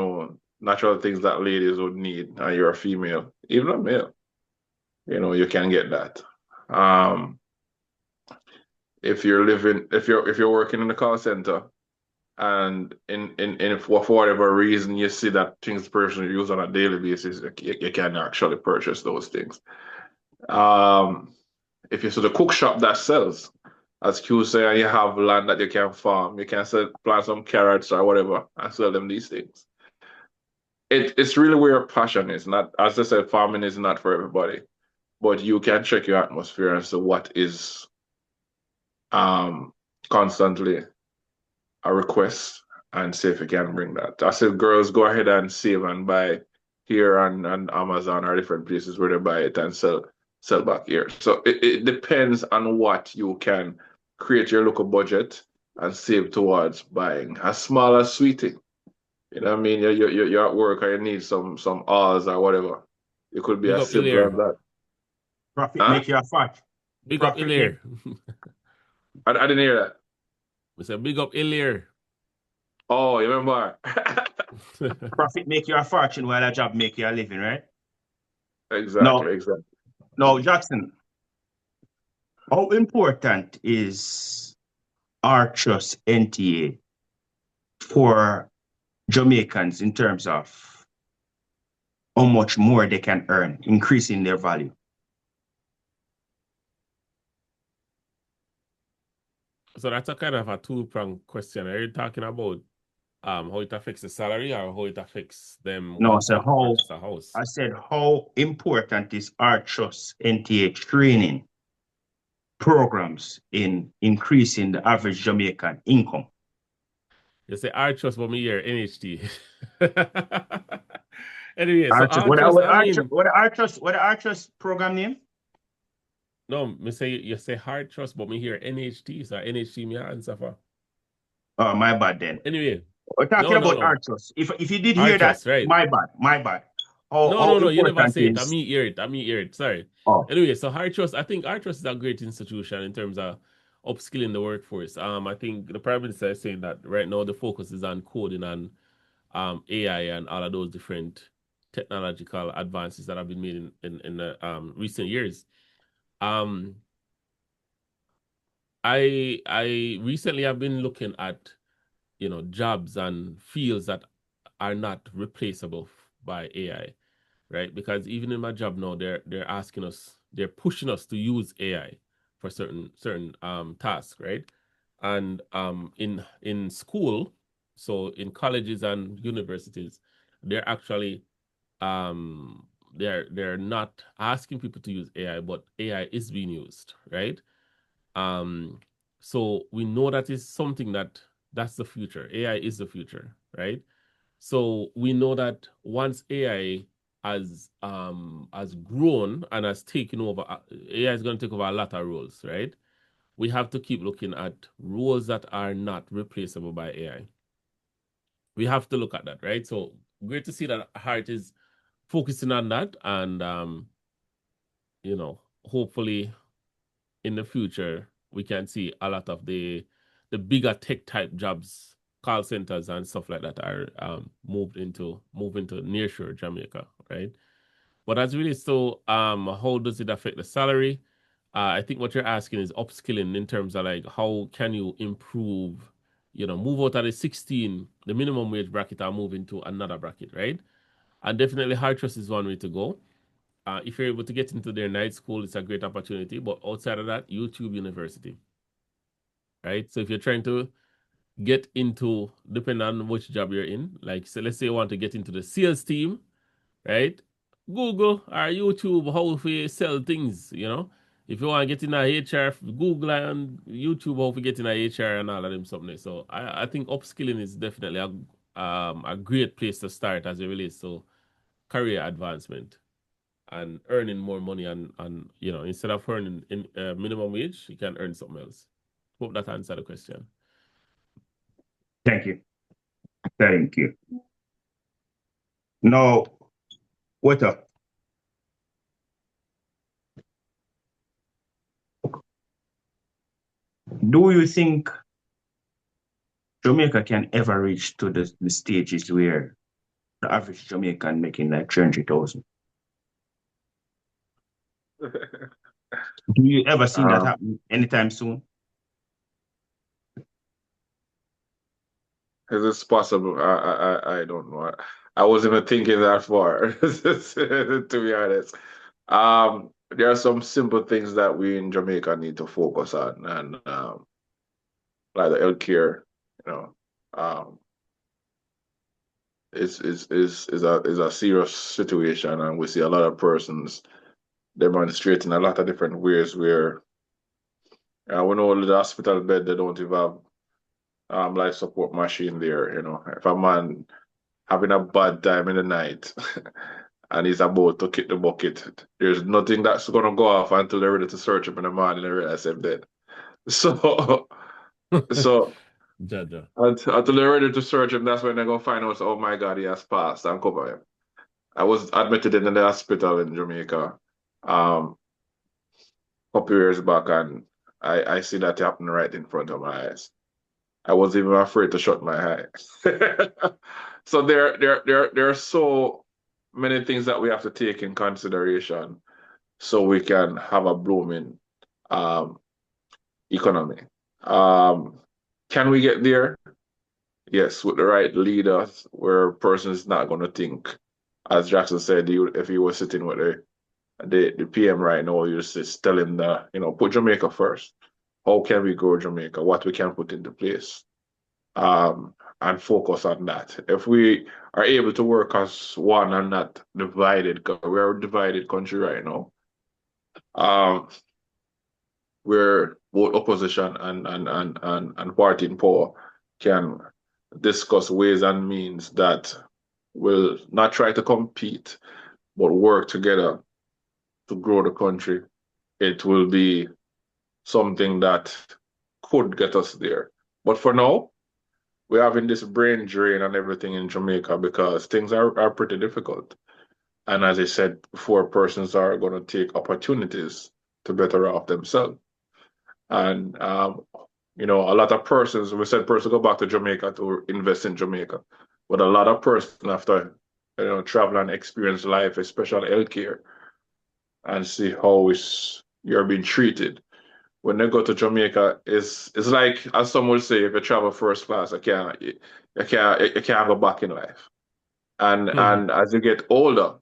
natural things that ladies would need, and you're a female, even a male, you can get that. If you're working in the call center, and for whatever reason you see that things the person use on a daily basis, you can actually purchase those things. If you see the cook shop that sells, as Q say, and you have land that you can farm, you can plant some carrots or whatever and sell them these things. It's really where your passion is. Not, as I said, farming is not for everybody, but you can check your atmosphere and see what is constantly a request and see if you can bring that. I said, girls, go ahead and save and buy here on Amazon or different places where they buy it and sell back here. So it depends on what you can create your local budget and save towards buying a smaller sweetie. You know what I mean? You're at work or you need some hours or whatever. It could be Big as up simple as Ilir. that. Profit Huh? make you fat. Big up Profit Ilir. I didn't hear that. We say big up Ilir. Oh, you remember? Profit make you a fortune while a job make you a living, right? Exactly. Now, Jackson, how important is Archus NTA for Jamaicans in terms of how much more they can earn, increasing their value? So that's a kind of a two-pronged question. Are you talking about how it affects the salary or how it affects them No, once so they purchase a house? I said, how important is Archus NTA training programs in increasing the average Jamaican income? You say Archus, but me here NHT. Anyway, Archus, so Archus, what the Archus program name? no, me say you say hard trust, but me here NHT, so NHT me answer for. Oh, my bad then. Anyway, We're talking about no. Archus. If you did hear Archus, that, right. my bad. No, you never important say it. is- I mean hear it. Sorry. Oh. Anyway, so hard trust, I think hard trust is a great institution in terms of upskilling the workforce. I think the Prime Minister is saying that right now the focus is on coding and AI and all of those different technological advances that have been made in the recent years. I recently have been looking at jobs and fields that are not replaceable by AI, right? Because even in my job now, they're asking us, they're pushing us to use AI for certain tasks, right? And in school, so in colleges and universities, they're actually they're not asking people to use AI, but AI is being used, right? So we know that is something that's the future. AI is the future, right? So we know that once AI has grown and has taken over, AI is going to take over a lot of roles, right? We have to keep looking at roles that are not replaceable by AI. We have to look at that, right? So great to see that Heart is focusing on that, and hopefully in the future we can see a lot of the bigger tech type jobs, call centers and stuff like that are move into nearshore Jamaica, right? But as really so, how does it affect the salary? I think what you're asking is upskilling in terms of like how can you improve, move out of the minimum wage bracket and move into another bracket, right? And definitely hard trust is one way to go. If you're able to get into their night school, it's a great opportunity. But outside of that, YouTube University, right? So if you're trying to get into, depending on which job you're in, like so let's say you want to get into the sales team, right? Google or YouTube how we sell things, If you want to get in a HR, Google and YouTube how we get in a HR and all of them something. So I think upskilling is definitely a great place to start as it relates to career advancement and earning more money and instead of earning in minimum wage, you can earn something else. Hope that answered the question. Thank you. Now, what up? Do you think Jamaica can ever reach to the stages where the average Jamaican making like 300,000? Do you ever see that happen anytime soon? Is this possible? I don't know. I wasn't even thinking that far, to be honest. There are some simple things that we in Jamaica need to focus on, and like the healthcare, is a serious situation, and we see a lot of persons demonstrating a lot of different ways where we know the hospital bed they don't even have life support machine there. If a man having a bad time in the night and he's about to kick the bucket, there's nothing that's gonna go off until they're ready to search him in the morning and realize him dead. So, so Jaja. until they're ready to search him, that's when they're gonna find out, oh my God, he has passed and cover him. I was admitted in the hospital in Jamaica a couple years back, and I see that happen right in front of my eyes. I was even afraid to shut my eyes. So there are so many things that we have to take in consideration so we can have a blooming economy. Can we get there? Yes, with the right leaders, where a person is not going to think, as Jackson said, if he was sitting with the PM right now, you just tell him that, put Jamaica first. How can we grow Jamaica? What we can put into place, and focus on that. If we are able to work as one and not divided, because we're a divided country right now. Where both opposition and party in power can discuss ways and means that will not try to compete, but work together to grow the country. It will be something that could get us there. But for now, we're having this brain drain and everything in Jamaica because things are pretty difficult. And as I said before, persons are going to take opportunities to better off themselves. And, a lot of persons, we said persons go back to Jamaica to invest in Jamaica. But a lot of persons after, travel and experience life, especially healthcare, and see how you're being treated. When they go to Jamaica, it's like, as some would say, if you travel first class, you can't go back in life. And as you get older,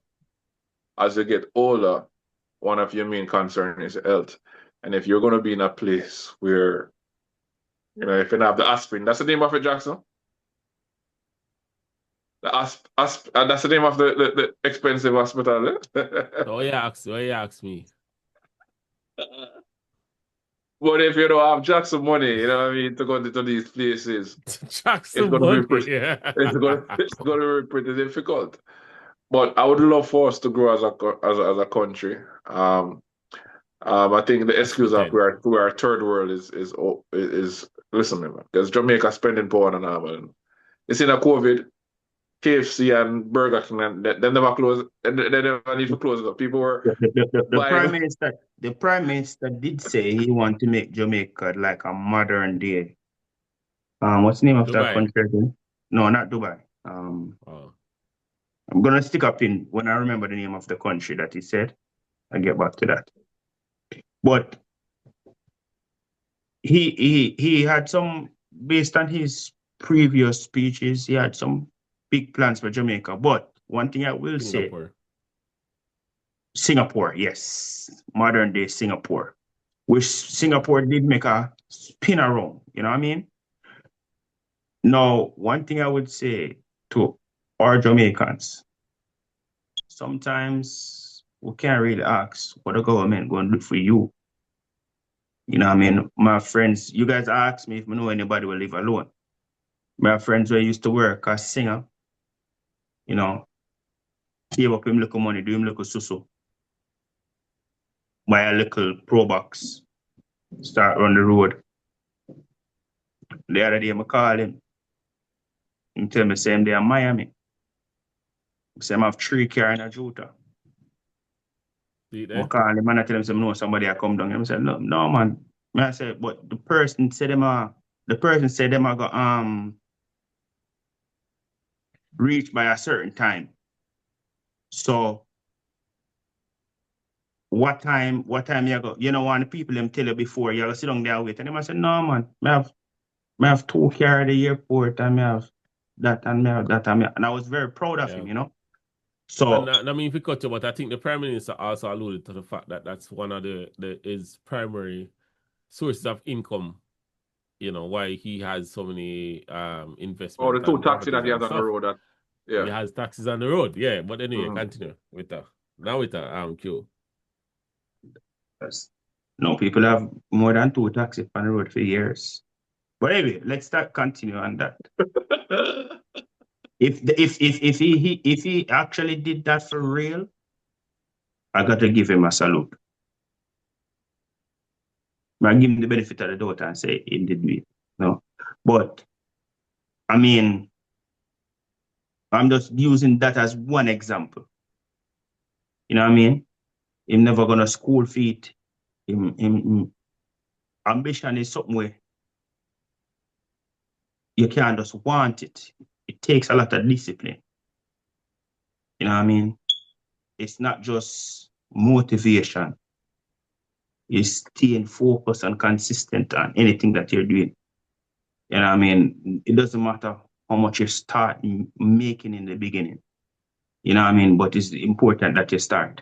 one of your main concerns is health. And if you're going to be in a place where, if you have the aspirin, that's the name of it, Jackson? That's the name of the expensive hospital. Oh, yeah, ask me. But if you don't have Jackson money, to go to these places, Jackson money, yeah. It's going to be pretty difficult. But I would love for us to grow as a country. I think the excuse that we are third world is listen, man, because Jamaica spending power on an it's in a COVID, KFC and Burger King, and they never close. And they never need to close it up. People were the prime minister did say he want to make Jamaica like a modern day. What's the name of that country again? No, not Dubai. I'm gonna stick a pin when I remember the name of the country that he said. I'll get back to that. But he had some, based on his previous speeches, he had some big plans for Jamaica. But one thing I will say, Singapore, yes, modern day Singapore, which Singapore did make a spin around, you know what I mean? Now, one thing I would say to our Jamaicans, sometimes we can't really ask what the government going to do for you. You know what I mean? My friends, you guys ask me if I know anybody will live alone. My friends who used to work as singer, save up him little money, do him little susu, buy a little pro box, start on the road. The other day I call him. He tell me same day in Miami. He say I have 3 cars in a Juta. I call him and I tell him, no, somebody I come down. He said, no, man. I said, but the person said them are go reach by a certain time. So what time you go? One of the people them tell you before you sit down there wait. And I said, no, man, I have 2 cars at the airport and I have that and I have that and I was very proud of him, So I mean, if you cut you, but I think the Prime Minister also alluded to the fact that that's one of his primary sources of income. Why he has so many investments. Oh, the 2 taxis that he has on the road. He has taxis on the road, yeah. But anyway, continue with that. Now with that Q. Yes. No, people have more than 2 taxis on the road for years. But anyway, let's continue on that. If he actually did that for real, I got to give him a salute. I give him the benefit of the doubt and say he did do it. No. But I mean, I'm just using that as one example. You know what I mean? Him never gonna school feet. Him ambition is something where you can't just want it. It takes a lot of discipline. You know what I mean? It's not just motivation. It's staying focused and consistent on anything that you're doing. You know what I mean? It doesn't matter how much you start making in the beginning. You know what I mean? But it's important that you start.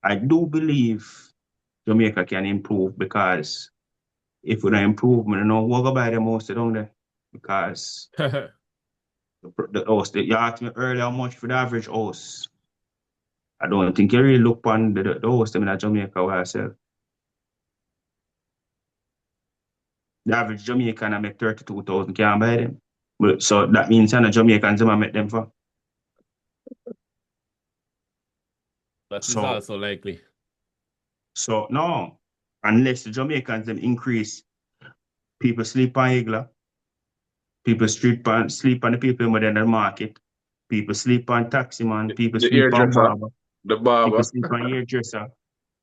I do believe Jamaica can improve, because if we don't improve, we don't know what go buy them house down there. Because the house, you asked me earlier how much for the average house. I don't think you really look on the house in Jamaica where I sell. The average Jamaican I make 32,000 can't buy them. But, so that means Jamaicans I make them for. That is also likely. So no, unless the Jamaicans them increase, people sleep on Igla, people sleep on the people in the market, people sleep on taxi man, people sleep on barber, the barber, people sleep on hairdresser,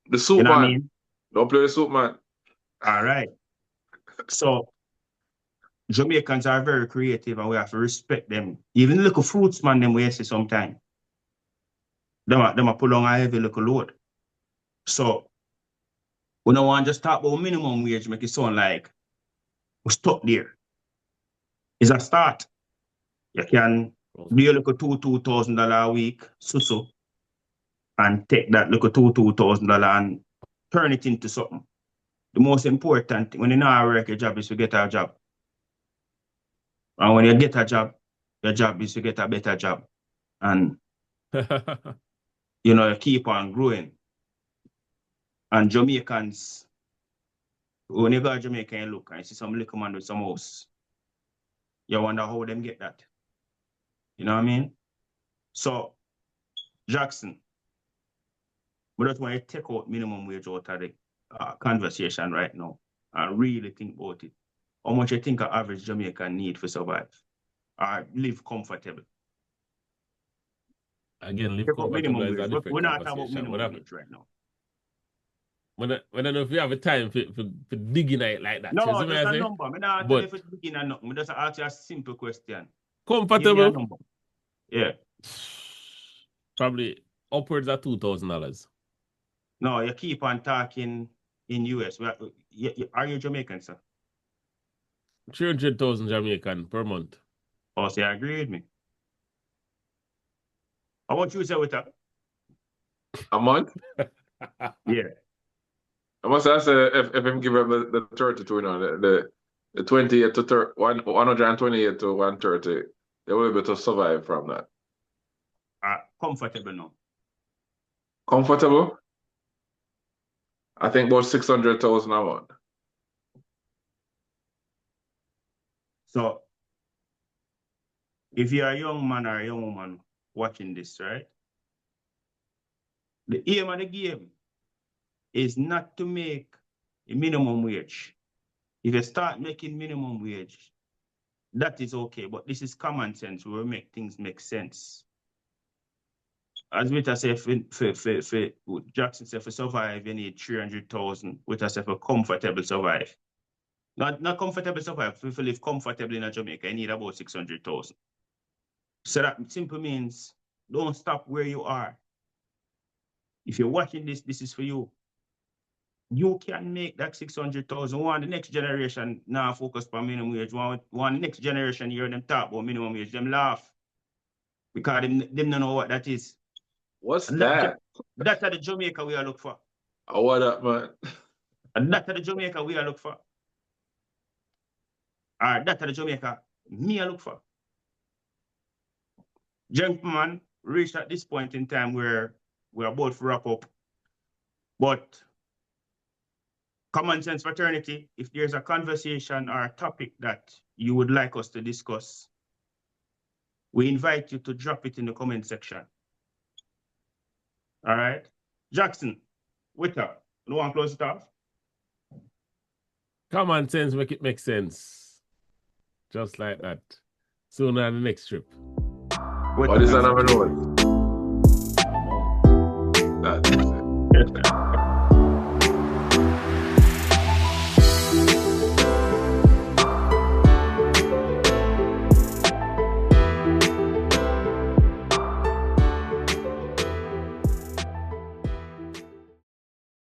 the soup you know man. What I mean? Don't play the soup man. All right. So Jamaicans are very creative and we have to respect them. Even the little fruits man them we see sometimes. Them a pull on a heavy little load. So we don't want to just talk about minimum wage, make it sound like we stop there. It's a start. You can do your little $2,000 a week, so, and take that little $2,000 and turn it into something. The most important thing when you know work a job is to get a job. And when you get a job, your job is to get a better job. And you keep on growing. And Jamaicans, when you go to Jamaica and look and you see some little man with some house, you wonder how them get that. You know what I mean? So, Jackson, we just want to take out minimum wage out of the conversation right now and really think about it. How much you think an average Jamaican need for survive or live comfortable? Again, live Take out comfortable minimum is a wage. different We're not talking about conversation. minimum wage right now. I don't know if you have a time for digging it like that. No, there's a number. I'm not telling you for digging a number. I'm just ask you a simple question. Comfortable? Give me a number. Yeah. Probably upwards of $2,000. No, you keep on talking in US. Are you Jamaican, sir? 300,000 Jamaican per month. Oh, so you agree with me? How much you say with that? A month? Yeah. I must say if I'm giving the 32, the 28 to 128 to 130, they will be able to survive from that. Comfortable now. Comfortable? I think about 600,000 a month. So, if you're a young man or a young woman watching this, right? The aim of the game is not to make a minimum wage. If you start making minimum wage, that is okay, but this is common sense. We will make things make sense. As Vita said, for Jackson said, for survive, you need 300,000. Vita said, for comfortable survive. Not comfortable survive. If you live comfortably in Jamaica, you need about 600,000. So that simply means don't stop where you are. If you're watching this, this is for you. You can make that 600,000. Want the next generation now focus on minimum wage. Want the next generation hear them talk about minimum wage. Them laugh. Because them don't know what that is. What's that? That's the Jamaica we are look for. Oh, what up, man? And that's the Jamaica we are look for. Or that's the Jamaica me I look for. Gentlemen, reached at this point in time where we are about to wrap up. But Kommon Cents Fraternity, if there's a conversation or a topic that you would like us to discuss, we invite you to drop it in the comment section. All right? Jackson, with that, you want to close it off? Common sense, make it make sense. Just like that. Sooner than the next trip. What is another note? That's it.